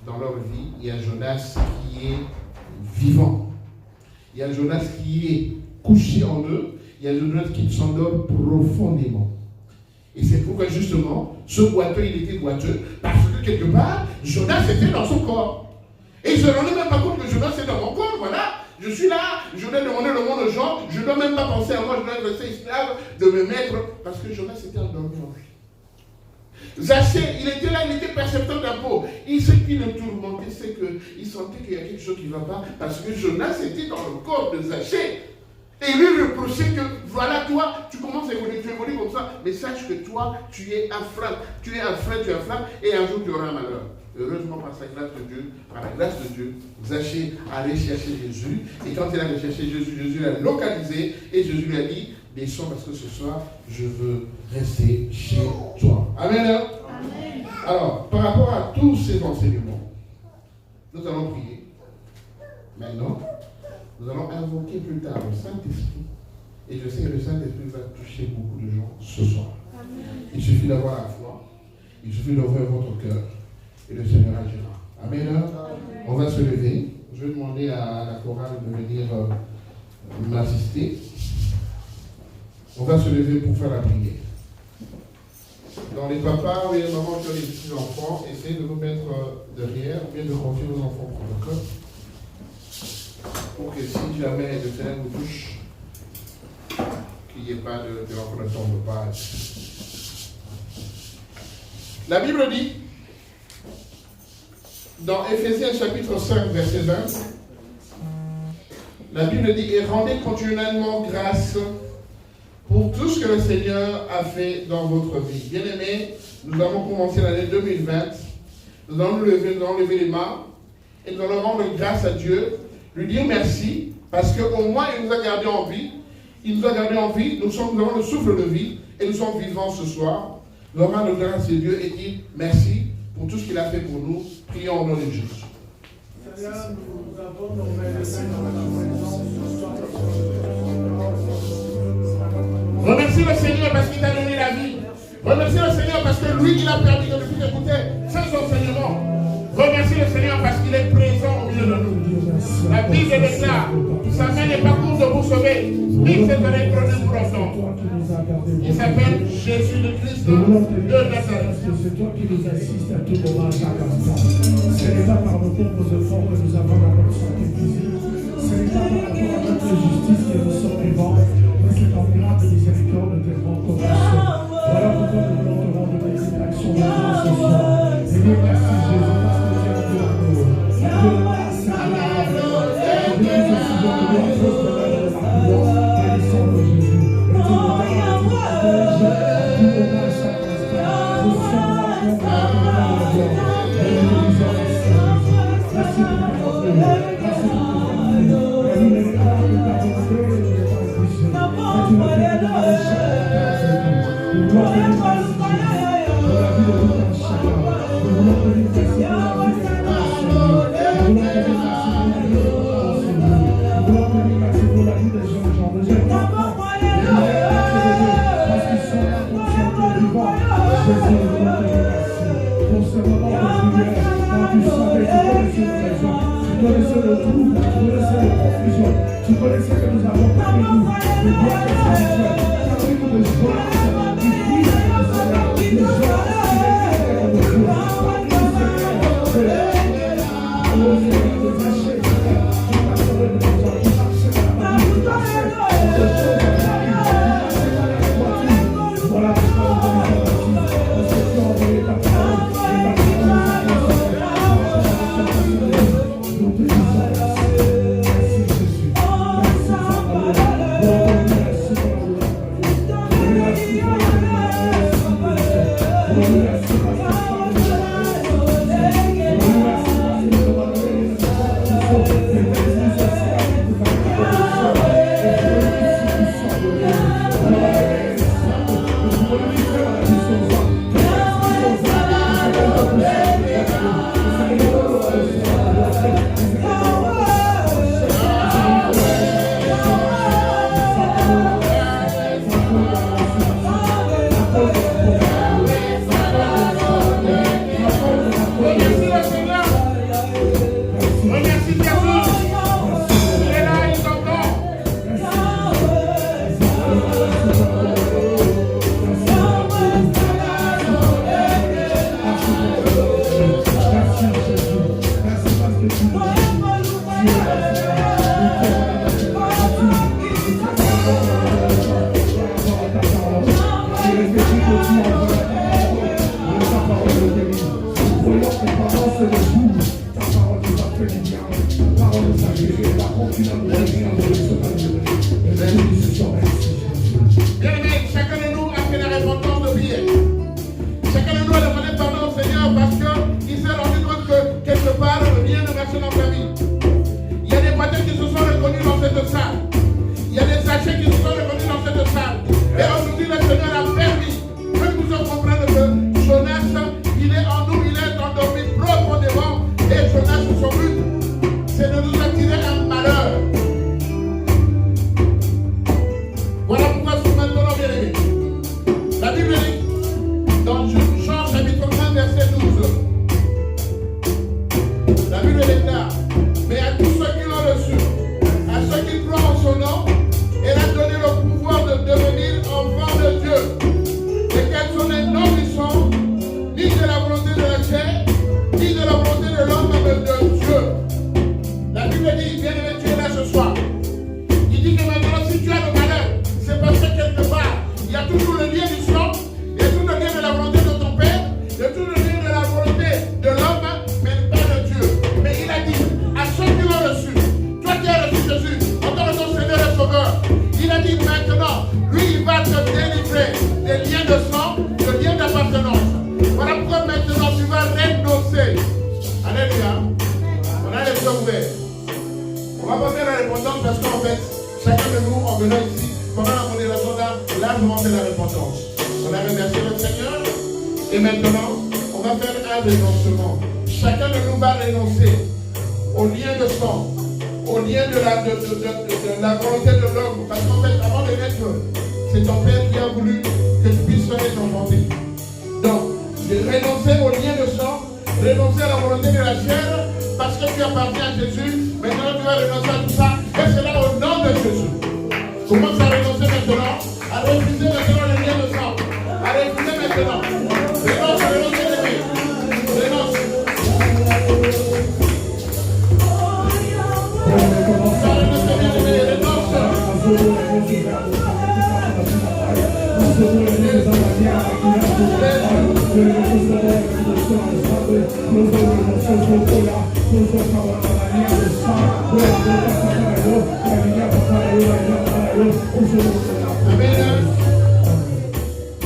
dans leur vie, il y a Jonas qui est vivant. Il y a Jonas qui est couché en eux. Il y a Jonas qui s'endort profondément. Et c'est pourquoi justement, ce boiteux, il était boiteux, parce que quelque part, Jonas était dans son corps. Et je ne me rendais même pas compte que Jonas est dans mon corps, voilà. Je suis là, je dois demander le monde aux gens, je ne dois même pas penser à moi, je dois rester esclave de me mettre, parce que Jonas était endormi en lui. Zachée, il était là, il était percepteur d'impôts. Il sait qu'il le tourmentait, c'est qu'il sentait qu'il y a quelque chose qui ne va pas, parce que Jonas était dans le corps de Zachée. Et lui reprochait que, voilà, toi, tu commences à évoluer, tu évolues comme ça, mais sache que toi, tu es un frein, et un jour tu auras un malheur. Heureusement, par la grâce de Dieu, Zachée allait chercher Jésus, et quand il allait chercher Jésus, Jésus l'a localisé, et Jésus lui a dit, descends parce que ce soir, je veux rester chez toi. Amen. Amen. Alors, par rapport à tous ces enseignements, nous allons prier. Maintenant, nous allons invoquer plus tard le Saint-Esprit. Et je sais que le Saint-Esprit va toucher beaucoup de gens ce soir. Amen. Il suffit d'avoir la foi. Il suffit d'ouvrir votre cœur. Et le Seigneur agira. Amen. Amen. On va se lever. Je vais demander à la chorale de venir m'assister. On va se lever pour faire la prière. Dans les papas ou les mamans qui ont les petits enfants, essayez de vous mettre derrière, ou bien de confier vos enfants pour le cœur. Pour que si jamais le Seigneur vous touche, qu'il n'y ait pas de l'enfant ne tombe pas. La Bible dit, dans Éphésiens chapitre 5, verset 20, la Bible dit, et rendez continuellement grâce pour tout ce que le Seigneur a fait dans votre vie. Bien-aimés, nous avons commencé l'année 2020, nous allons lever les mains, et nous allons rendre grâce à Dieu, lui dire merci, parce qu'au moins il nous a gardés en vie. Il nous a gardés en vie, nous avons le souffle de vie, et nous sommes vivants ce soir. Nous allons rendre grâce à Dieu et dire merci pour tout ce qu'il a fait pour nous. Prions au nom de Jésus. Seigneur, nous avons nos mains. Remercie le Seigneur parce qu'il t'a donné la vie. Remercie le Seigneur parce que lui, il a permis de nous écouter ces enseignements. Remercie le Seigneur parce qu'il est présent au milieu de nous. La Bible déclare, sa main n'est pas courte pour sauver, il s'est donné pour autant. Il s'appelle Jésus le Christ de Nazareth. C'est toi qui nous assistes à tout moment, à chaque instant. Ce n'est pas par nos propres efforts que nous avons la bonne santé physique. Ce n'est pas par rapport à notre justice que nous sommes vivants, mais c'est en grande miséricorde de tes grandes compassions. Voilà pourquoi nous voulons te rendre des actions de grâce ce soir. Et nous merci Jésus parce que tu es de l'amour. De la grâce et de l'amour. Et de nous aussi donner les choses de la puissance et les sangs de Jésus. Et tu nous donnes à tout moment, à chaque instant. Tu connaissais que nous avons parmi nous le droit de parmi nous de joie, du fruit de Seigneur, de joie,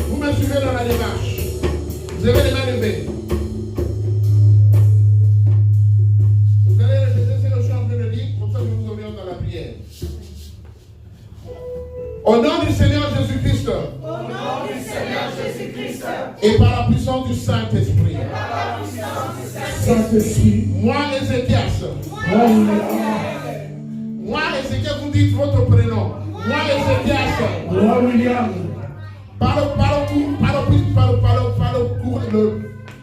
Vous me suivez dans la démarche. Vous avez les mains levées. Vous allez Au nom du Seigneur Jésus-Christ. Au nom du Seigneur Jésus-Christ. Et par la puissance du Saint-Esprit. Saint-Esprit, Moi, Ézéchias. moi, William, Moi, Ézéchias, vous dites votre prénom. Moi, Ézéchias. moi, William,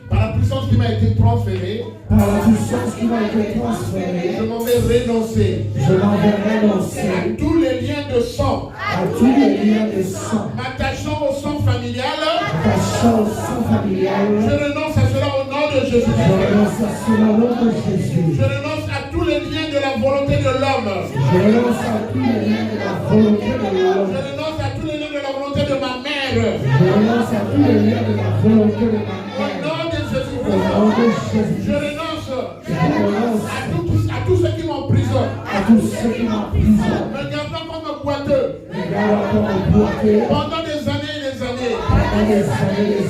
Par la puissance qui m'a été transférée, par la puissance qui m'a été transférée, je m'en vais renoncer je m'en vais renoncer à tous les liens de sang, à tous les liens de sang, m'attachant au sang familial. attachant au sang familial. Je renonce à cela au nom de Je Jésus-Christ. renonce à cela au nom de Jésus. Je renonce à tous les liens de la volonté de l'homme. Je renonce à tous les liens de la volonté de Je l'homme. renonce à tous les liens de la volonté de ma mère. Je renonce à tous les liens de la volonté de ma Au mère. nom de Au Jésus-Christ. nom de Jésus. Je renonce Je renonce à tous ceux qui m'emprisonnent, à tous ceux qui m'emprisonnent. me gardant comme boiteux Regarde comme boiteux pendant des années et des années. pendant des années.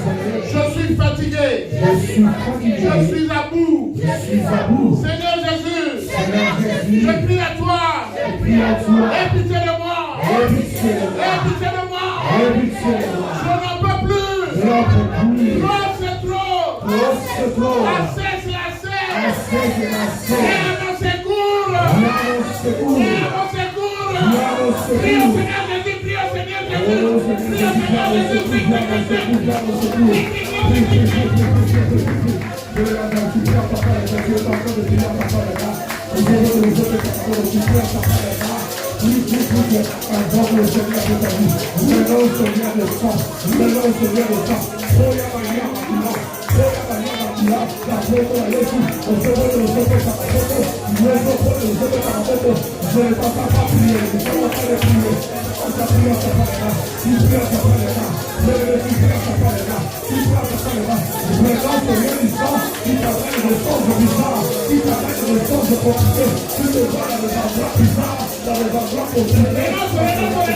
Je suis fatigué. Je suis fatigué. Je suis à bout. Je suis à bout. Seigneur Jésus, Seigneur Jésus, je prie à toi. je prie à toi. Aie pitié de moi. Aie pitié de moi. Aie pitié de moi. Aie pitié de moi. Je n'en peux plus. Je n'en peux plus. Trop, c'est trop. Trop, c'est trop. Assez, c'est assez. Assez, c'est assez. Viens à mon secours. Viens à mon secours. Viens à mon secours. Viens à mon secours. Prie au Seigneur Jésus. Prie au Seigneur Oh, Jésus. Seigneur Prie au Jésus, Seigneur viens à mon Jésus. secours, Prie viens à mon secours, viens à mon secours. Je vais la faire, tu viens, papa, et tu es en train de dire, papa, et là. Nous allons nous autres, papa, tu viens, papa, et là. Oui, avant le Seigneur de ta vie. Maintenant, Seigneur de sang. Maintenant, Seigneur de sang. Oh, ya, Maria, Maria. Oh, ya, Maria, Maria. La foto, la leçon. On se voit le sope, ça va foto. Le sope, le sope, ça va foto. Je ne vais pas prier. Je ne vais pas prier. On s'appuie, ça va là. Il prie, ça va là. Le prie, ça va là. Il prie, ça va là. Maintenant, Seigneur du sang. Il t'amène le sang de bizarre. Il t'amène le sang de compliqué. Tu te vois dans les endroits bizarres. Dans les endroits compliqués.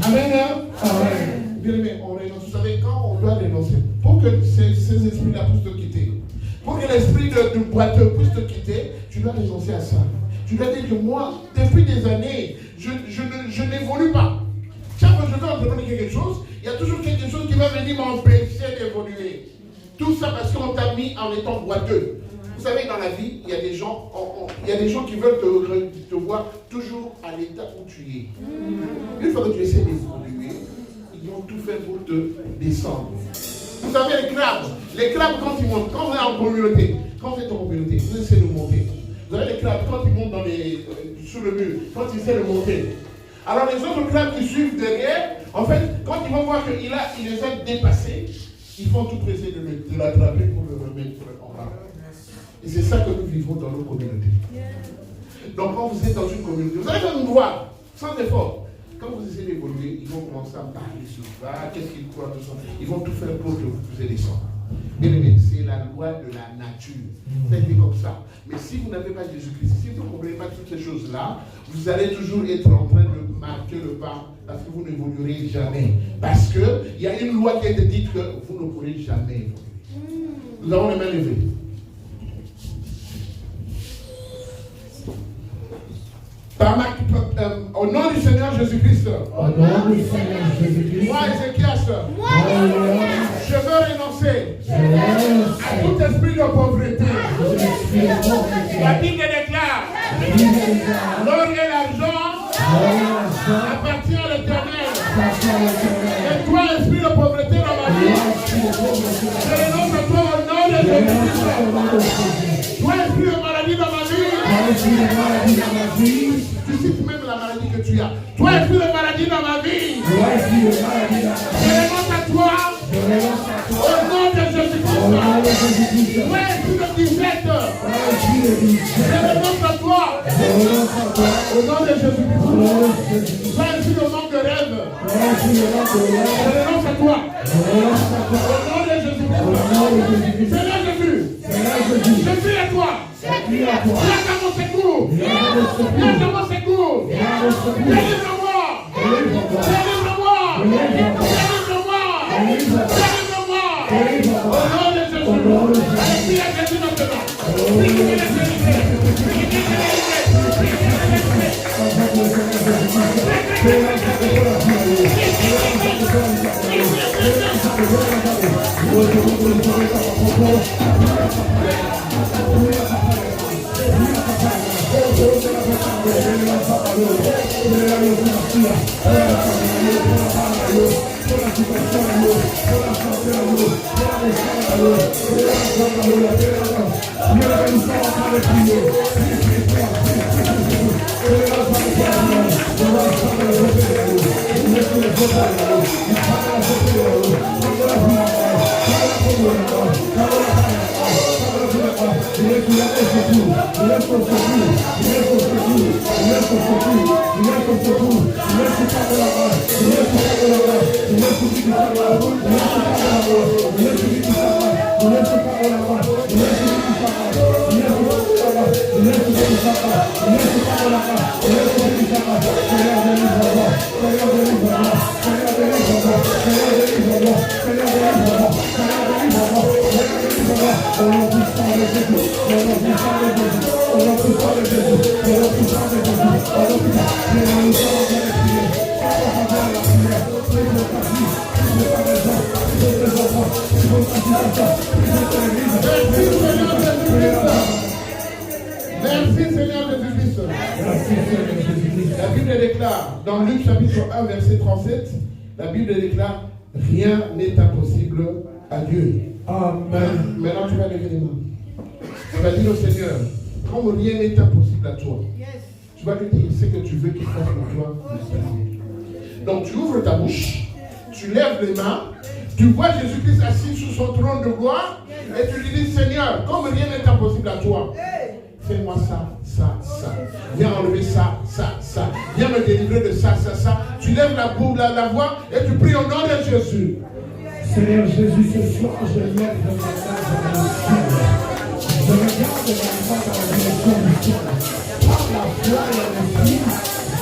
Amen. Bien aimé, on renonce. Vous savez, quand on doit renoncer, pour que ces esprits-là puissent te quitter, pour que l'esprit de boiteux puisse te quitter, tu dois renoncer à ça. Tu dois dire que moi, depuis des années, je n'évolue pas. Chaque fois que je veux entreprendre quelque chose, il y a toujours quelque chose qui va venir m'empêcher d'évoluer. Tout ça parce qu'on t'a mis en étant boiteux. Vous savez, dans la vie, il y a des gens, qui veulent te voir toujours à l'état où tu es. Une fois que tu essaies d'évoluer, ils vont tout faire pour te descendre. Vous savez, les crabes quand ils montent, quand vous êtes en communauté, vous essayez de monter. Vous avez les crabes, quand ils montent sur le mur, quand ils essaient de monter. Alors les autres crabes qui suivent derrière, en fait, quand ils vont voir qu'il les a dépassés, ils vont tout presser de l'attraper pour le remettre en bas. Et c'est ça que nous vivons dans nos communautés. Donc quand vous êtes dans une communauté, vous allez nous voir, sans effort. Quand vous essayez d'évoluer, ils vont commencer à parler sur ça, qu'est-ce qu'ils croient, tout ça. Ils vont tout faire pour que vous puissiez descendre. Bien aimé, c'est la loi de la nature. Ça a été comme ça. Mais si vous n'avez pas Jésus-Christ, si vous ne comprenez pas toutes ces choses-là, vous allez toujours être en train de marquer le pas parce que vous n'évoluerez jamais. Parce qu'il y a une loi qui a été dite que vous ne pourrez jamais évoluer. Nous avons les mains levées. Au nom du Seigneur Jésus-Christ. Au nom du Seigneur Jésus-Christ. Moi, Ézéchias, je veux renoncer à tout esprit de pauvreté. La Bible déclare, l'or et l'argent appartient à l'Éternel. Et toi, esprit de pauvreté dans ma vie, je renonce à toi au nom de Jésus-Christ. Toi, esprit de maladie dans ma vie, tu cites même la maladie que tu as. Toi, esprit de maladie dans ma vie, je renonce à toi au nom de Jésus-Christ. Toi, esprit de disette, je renonce à toi au nom de Jésus-Christ. Toi, esprit de manque de rêve, je renonce à toi au nom de Jésus-Christ. Seigneur Jésus, je prie à toi. Viens à mon secours. Viens à mon secours. Délivre-moi. Délivre-moi. Délivre-moi. Au nom de Jésus. Allez, prie à Jésus maintenant. Prie qu'il est délivré. Merci Seigneur Jésus-Christ. La Bible déclare, dans Luc chapitre 1 verset 37, la Bible déclare, rien n'est impossible à Dieu. Amen. Maintenant tu vas lever les mains. Tu vas dire au Seigneur, comme rien n'est impossible à toi, tu vas lui dire ce que tu veux qu'il fasse pour toi. Donc tu ouvres ta bouche, tu lèves les mains, tu vois Jésus-Christ assis sur son trône de gloire, et tu lui dis, Seigneur, comme rien n'est impossible à toi, fais-moi ça, ça, ça. Viens enlever ça, ça, ça. Viens me délivrer de ça, ça, ça. Tu lèves la voix et tu pries au nom de Jésus. Seigneur Jésus, ce soir, je lève de ma main vers le ciel. Je regarde ma main dans la direction du ciel. Par la foi et l'esprit,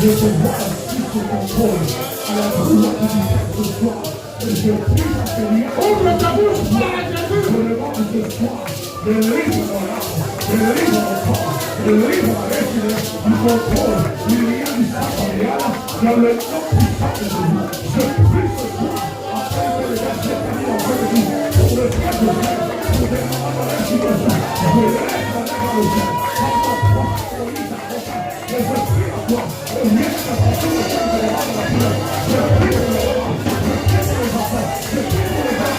je te vois assis sur ton trône. À la voix du ciel ce soir. Et je prie à Seigneur. Ouvre ta bouche, parle à Jésus. Je demande ce soir de livre mon âme, de livre mon corps, de livre ma destinée, du contrôle, du lien du sacralial, dans le nom puissant de Jésus. Je prie ce soir, afin que le verset béni en vrai de nous, pour le frère de frère, pour des moments de restitution. Je lève ma main dans le ciel, par ma foi, au lit d'avocat, et je prie à toi, au lieu de la façon de faire de la mort de la douleur. Je prie pour les mamans, je prie pour les enfants, je prie pour les enfants, je livre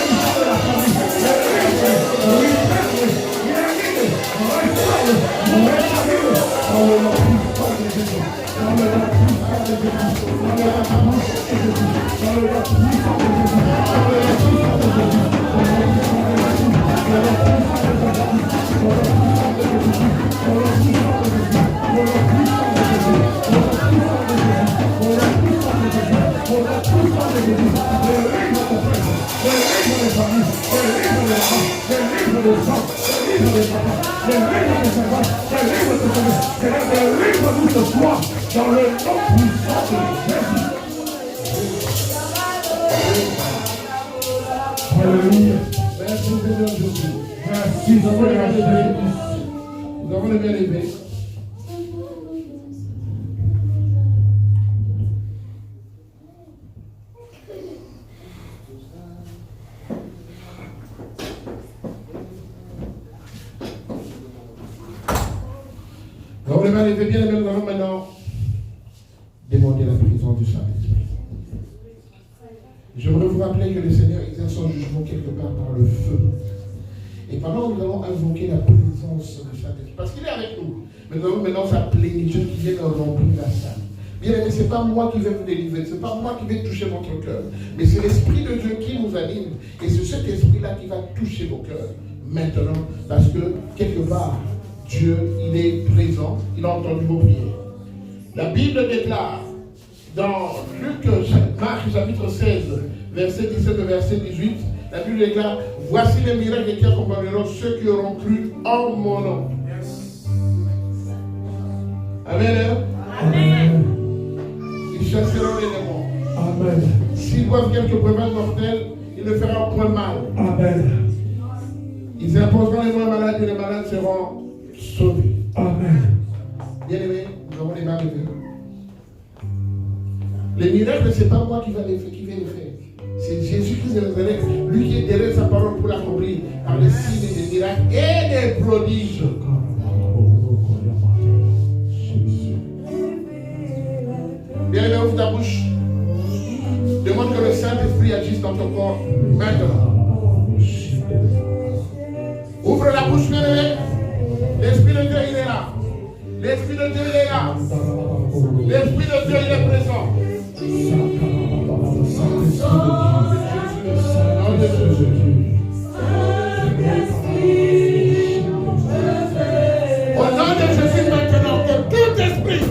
les délivre-nous ce soir dans le nom puissant de Jésus. Alléluia. Merci Seigneur Jésus. Merci Seigneur Jésus. Nous avons le bien élevé. les mains levées, bien aimés, nous allons maintenant demander la présence du Saint-Esprit. Je voudrais vous rappeler que le Seigneur exerce son jugement quelque part par le feu. Et pendant que nous allons invoquer la présence du Saint-Esprit, parce qu'il est avec nous, mais nous avons maintenant sa plénitude qui vient de remplir la salle. Bien aimé, ce n'est pas moi qui vais vous délivrer, ce n'est pas moi qui vais toucher votre cœur, mais c'est l'Esprit de Dieu qui nous anime, et c'est cet Esprit-là qui va toucher vos cœurs maintenant, parce que quelque part, Dieu, il est présent, il a entendu vos prières. La Bible déclare dans Marc chapitre 16, verset 17 et verset 18, la Bible déclare, voici les miracles qui accompagneront ceux qui auront cru en mon nom. Amen. Amen. Ils chasseront les démons. Amen. S'ils voient quelques breuvages mortels, ils ne feront point mal. Amen. Ils imposeront les mains malades et les malades seront sauvés. Amen. Bien aimés, nous avons les mains levées. Les miracles, ce n'est pas moi qui vais les faire. C'est Jésus-Christ de Nazareth, lui qui est derrière sa parole pour l'accomplir par les signes et des miracles et des prodiges. Bien aimé, ouvre ta bouche. Demande que le Saint-Esprit agisse dans ton corps maintenant. Ouvre la bouche, bien aimé. L'Esprit de Dieu, il est là. L'Esprit de Dieu, il est là. L'Esprit de Dieu, il est présent. Nom de Jésus. Au nom de Jésus maintenant, que tout esprit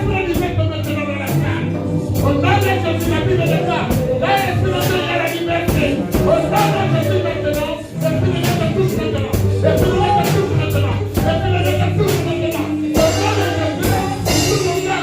manifeste maintenant dans la salle. Au nom de Jésus, la Bible déclare, l'Esprit de Dieu est la liberté. Au nom de Jésus maintenant, l'Esprit de Dieu te touche maintenant. L'Esprit de Dieu te touche maintenant. L'Esprit de Dieu te touche maintenant. Au nom de Jésus, tout mon cœur.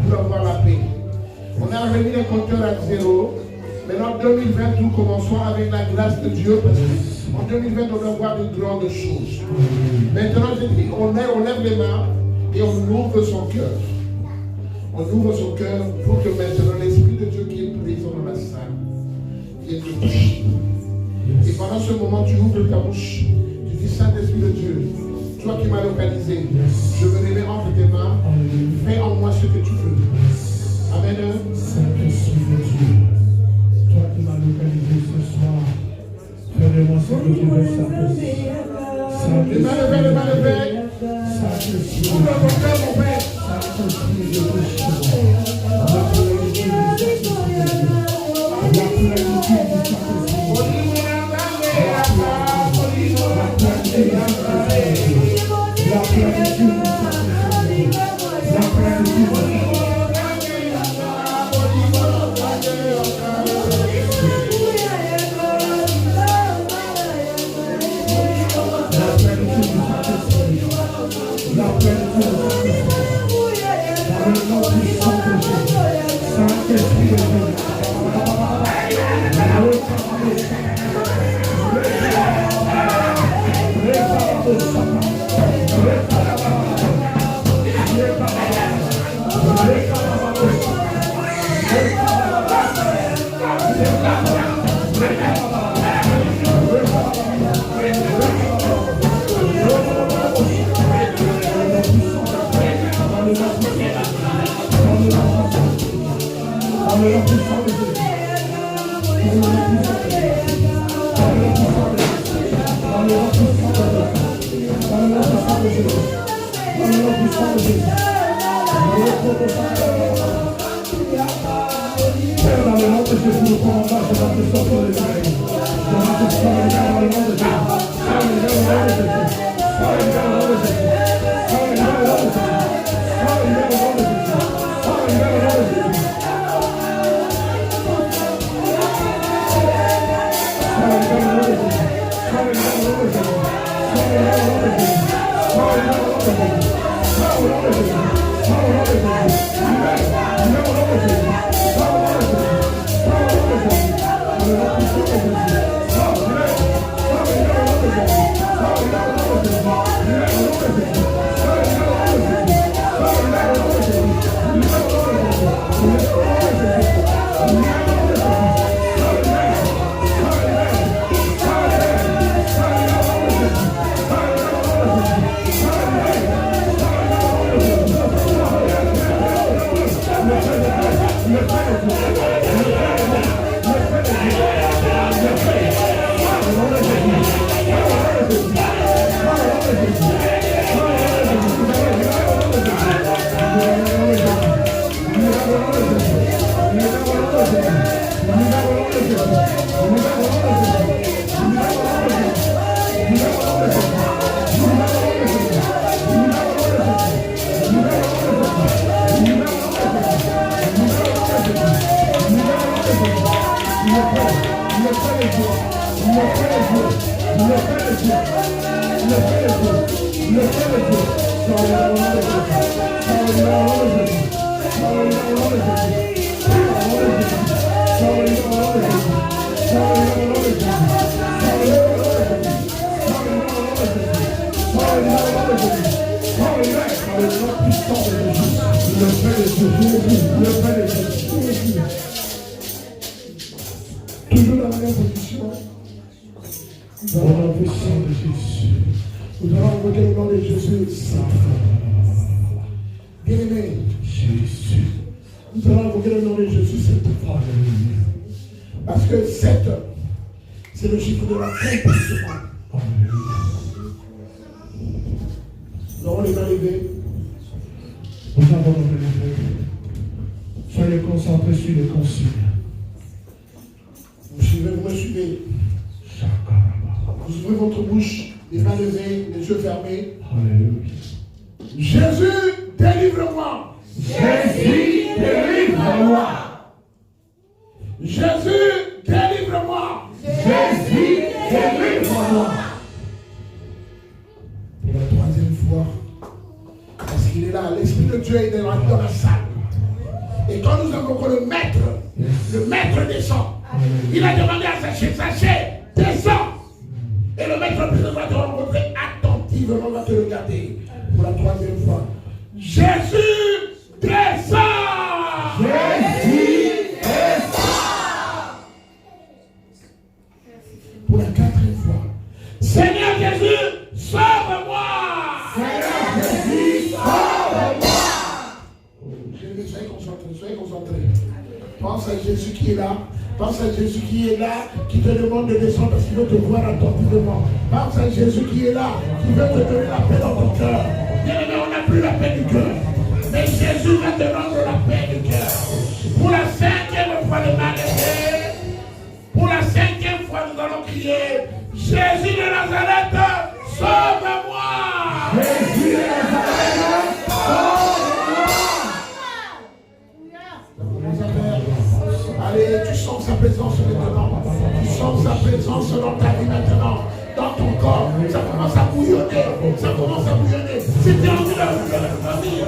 Pour avoir la paix. On a remis les compteurs à zéro. Maintenant, 2020, nous commençons avec la grâce de Dieu parce qu'en 2020, on va voir de grandes choses. Maintenant, je dis, on lève les mains et on ouvre son cœur. On ouvre son cœur pour que maintenant l'Esprit de Dieu qui est présent dans la salle vienne te toucher. Et pendant ce moment, tu ouvres ta bouche. Tu dis, Saint-Esprit de Dieu, toi qui m'as localisé, je me remets entre tes mains. Fais en moi ce que tu veux. Amen. Saint-Esprit de Dieu, toi qui m'as localisé ce soir, fais de moi ce que tu veux, Saint-Esprit. Les mains levées. Saint-Esprit, ouvre ton cœur, mon Père. Saint-Esprit, je touche toi. La plénitude du Saint-Esprit. La plénitude du Saint-Esprit. La plénitude du Saint-Esprit. La plénitude du Saint-Esprit. Dans le de Jésus. Dans le nom puissant de Jésus. Père, dans le nom de Jésus, nous commandons ce baptême sur les oreilles. Nous baptisons le Père dans le nom de Jésus. Dans le nom de Jésus. Dans le nom de Jésus. Dans le nom de Jésus. Dans le nom de Jésus. Dans le nom de Jésus. Toujours dans la même position. Dans le nom puissant de Jésus. Nous allons invoquer le nom de Jésus. Bien-aimé. Jésus. Nous allons invoquer le nom de Jésus cette fois. Parce que 7, c'est le chiffre de l'accomplissement. Nous allons les arriver. Nous avons nos bénéfices. Soyez concentrés sur les consignes. Vous suivez, vous me suivez. Vous ouvrez votre bouche, les mains levées, les yeux fermés. Alléluia. Jésus, délivre-moi. Jésus, délivre-moi. Jésus, délivre-moi. Jésus, délivre-moi. Pour la troisième fois, parce qu'il est là, l'Esprit de Dieu est dans la salle. Et quand nous invoquons le maître descend. Il a demandé à Zachée, descends. Et le maître va te rencontrer attentivement, va te regarder. Pour la troisième fois, Jésus descend. Jésus descend. Pour la quatrième fois, Seigneur Jésus, sauve-moi. Seigneur Jésus, sauve-moi. Soyez concentrés, soyez concentrés. Pense à Jésus qui est là. Pense à Jésus qui est là, qui te demande de descendre parce qu'il veut te voir attentivement. Pense à Jésus qui est là, qui veut te donner la paix dans ton cœur. Bien aimé, on n'a plus la paix du cœur. Mais Jésus va te rendre la paix du cœur. Pour la 5e fois le mal est fait. Pour la 5e fois, nous allons crier Jésus de Nazareth, sauve-moi. Jésus de Nazareth, sauve-moi. Allez, tu sens sa présence maintenant. Tu sens sa présence dans ta vie maintenant. Dans ton corps, ça commence à bouillonner. Ça commence à bouillonner. Si tu as envie de revenir,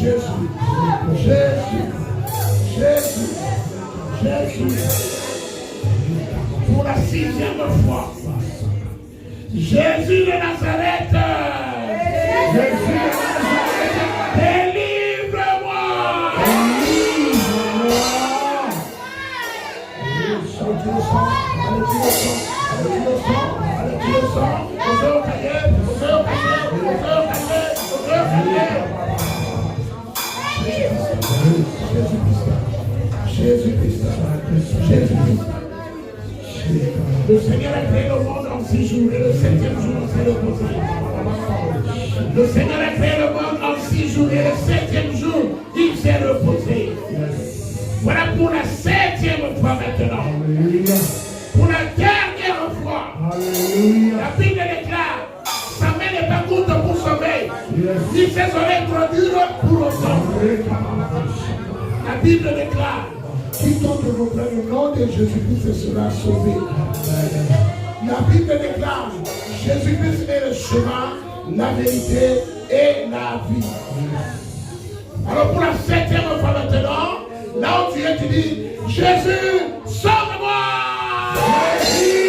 Jésus, Jésus, Jésus, Jésus. Pour la 6e fois. Jésus de Nazareth. Jésus de Nazareth. Délivre-moi. Délivre-moi. Allez, tu le sens. Allez, tu le sens. Allez, tu le sens. Allez, tu le sens. Au cœur au cahier. Au cœur au cahier. Au cœur au cahier. Au cœur au cahier. Jésus-Christ. Jésus-Christ. Jésus-Christ. Jésus-Christ. Le Seigneur a créé le monde en 6 jours et le 7e jour s'est reposé. Le Seigneur a créé le monde en 6 jours et le 7e jour il s'est reposé. Voilà pour la 7e fois maintenant. Alléluia. Pour la dernière fois. Alléluia. La Bible déclare, sa main n'est pas courte pour sauver, ni ses oreilles trop dures pour autant. La Bible déclare, quiconque reprend le nom de Jésus-Christ sera sauvé. La Bible déclare, Jésus-Christ est le chemin, la vérité et la vie. Alors pour la 7e fois maintenant, là où tu es, tu dis, Jésus, sauve-moi! Jésus,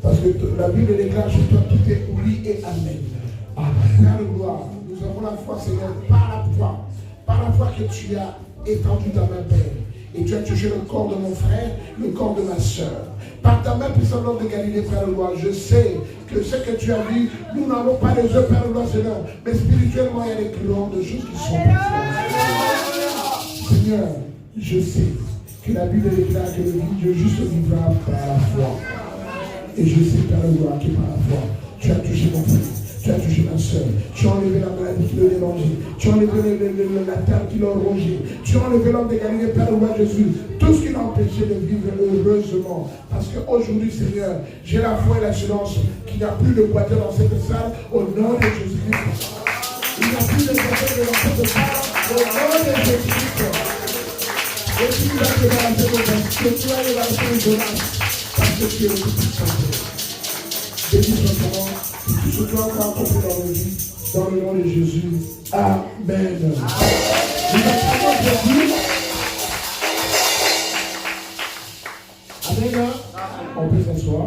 parce que la Bible déclare chez toi tout est oui et amen. Frère de gloire, nous avons la foi, Seigneur, par la foi que tu as étendu ta main, Père, et tu as touché le corps de mon frère, le corps de ma soeur. Par ta main puissante de Galilée, Frère de gloire, je sais que ce que tu as dit, nous n'avons pas les yeux, Père de gloire, Seigneur, mais spirituellement, il y a des grandes choses qui sont passées. Seigneur, je sais que la Bible déclare que le juste vivra par la foi. Et je sais, Père de gloire, que par la foi, tu as touché mon frère, tu as touché ma soeur, tu as enlevé la maladie qui le dérangeait, tu as enlevé la terre qui l'a rongé, tu as enlevé l'homme de Galilée, Père de gloire Jésus, tout ce qui l'a empêché de vivre heureusement. Parce qu'aujourd'hui, Seigneur, j'ai la foi et l'assurance qu'il n'y a plus de boiteux dans cette salle au nom de Jésus-Christ. Il n'y a plus de boiteux dans cette salle au nom de Jésus-Christ. Et tu vas te balancer au vent, que tu vas te balancer au Jonas, parce que tu es le Tout-Puissant. Bénis ton nom, tout ce que tu as encore accompli dans nos vies, dans le nom de Jésus. Amen. Amen. On peut s'asseoir.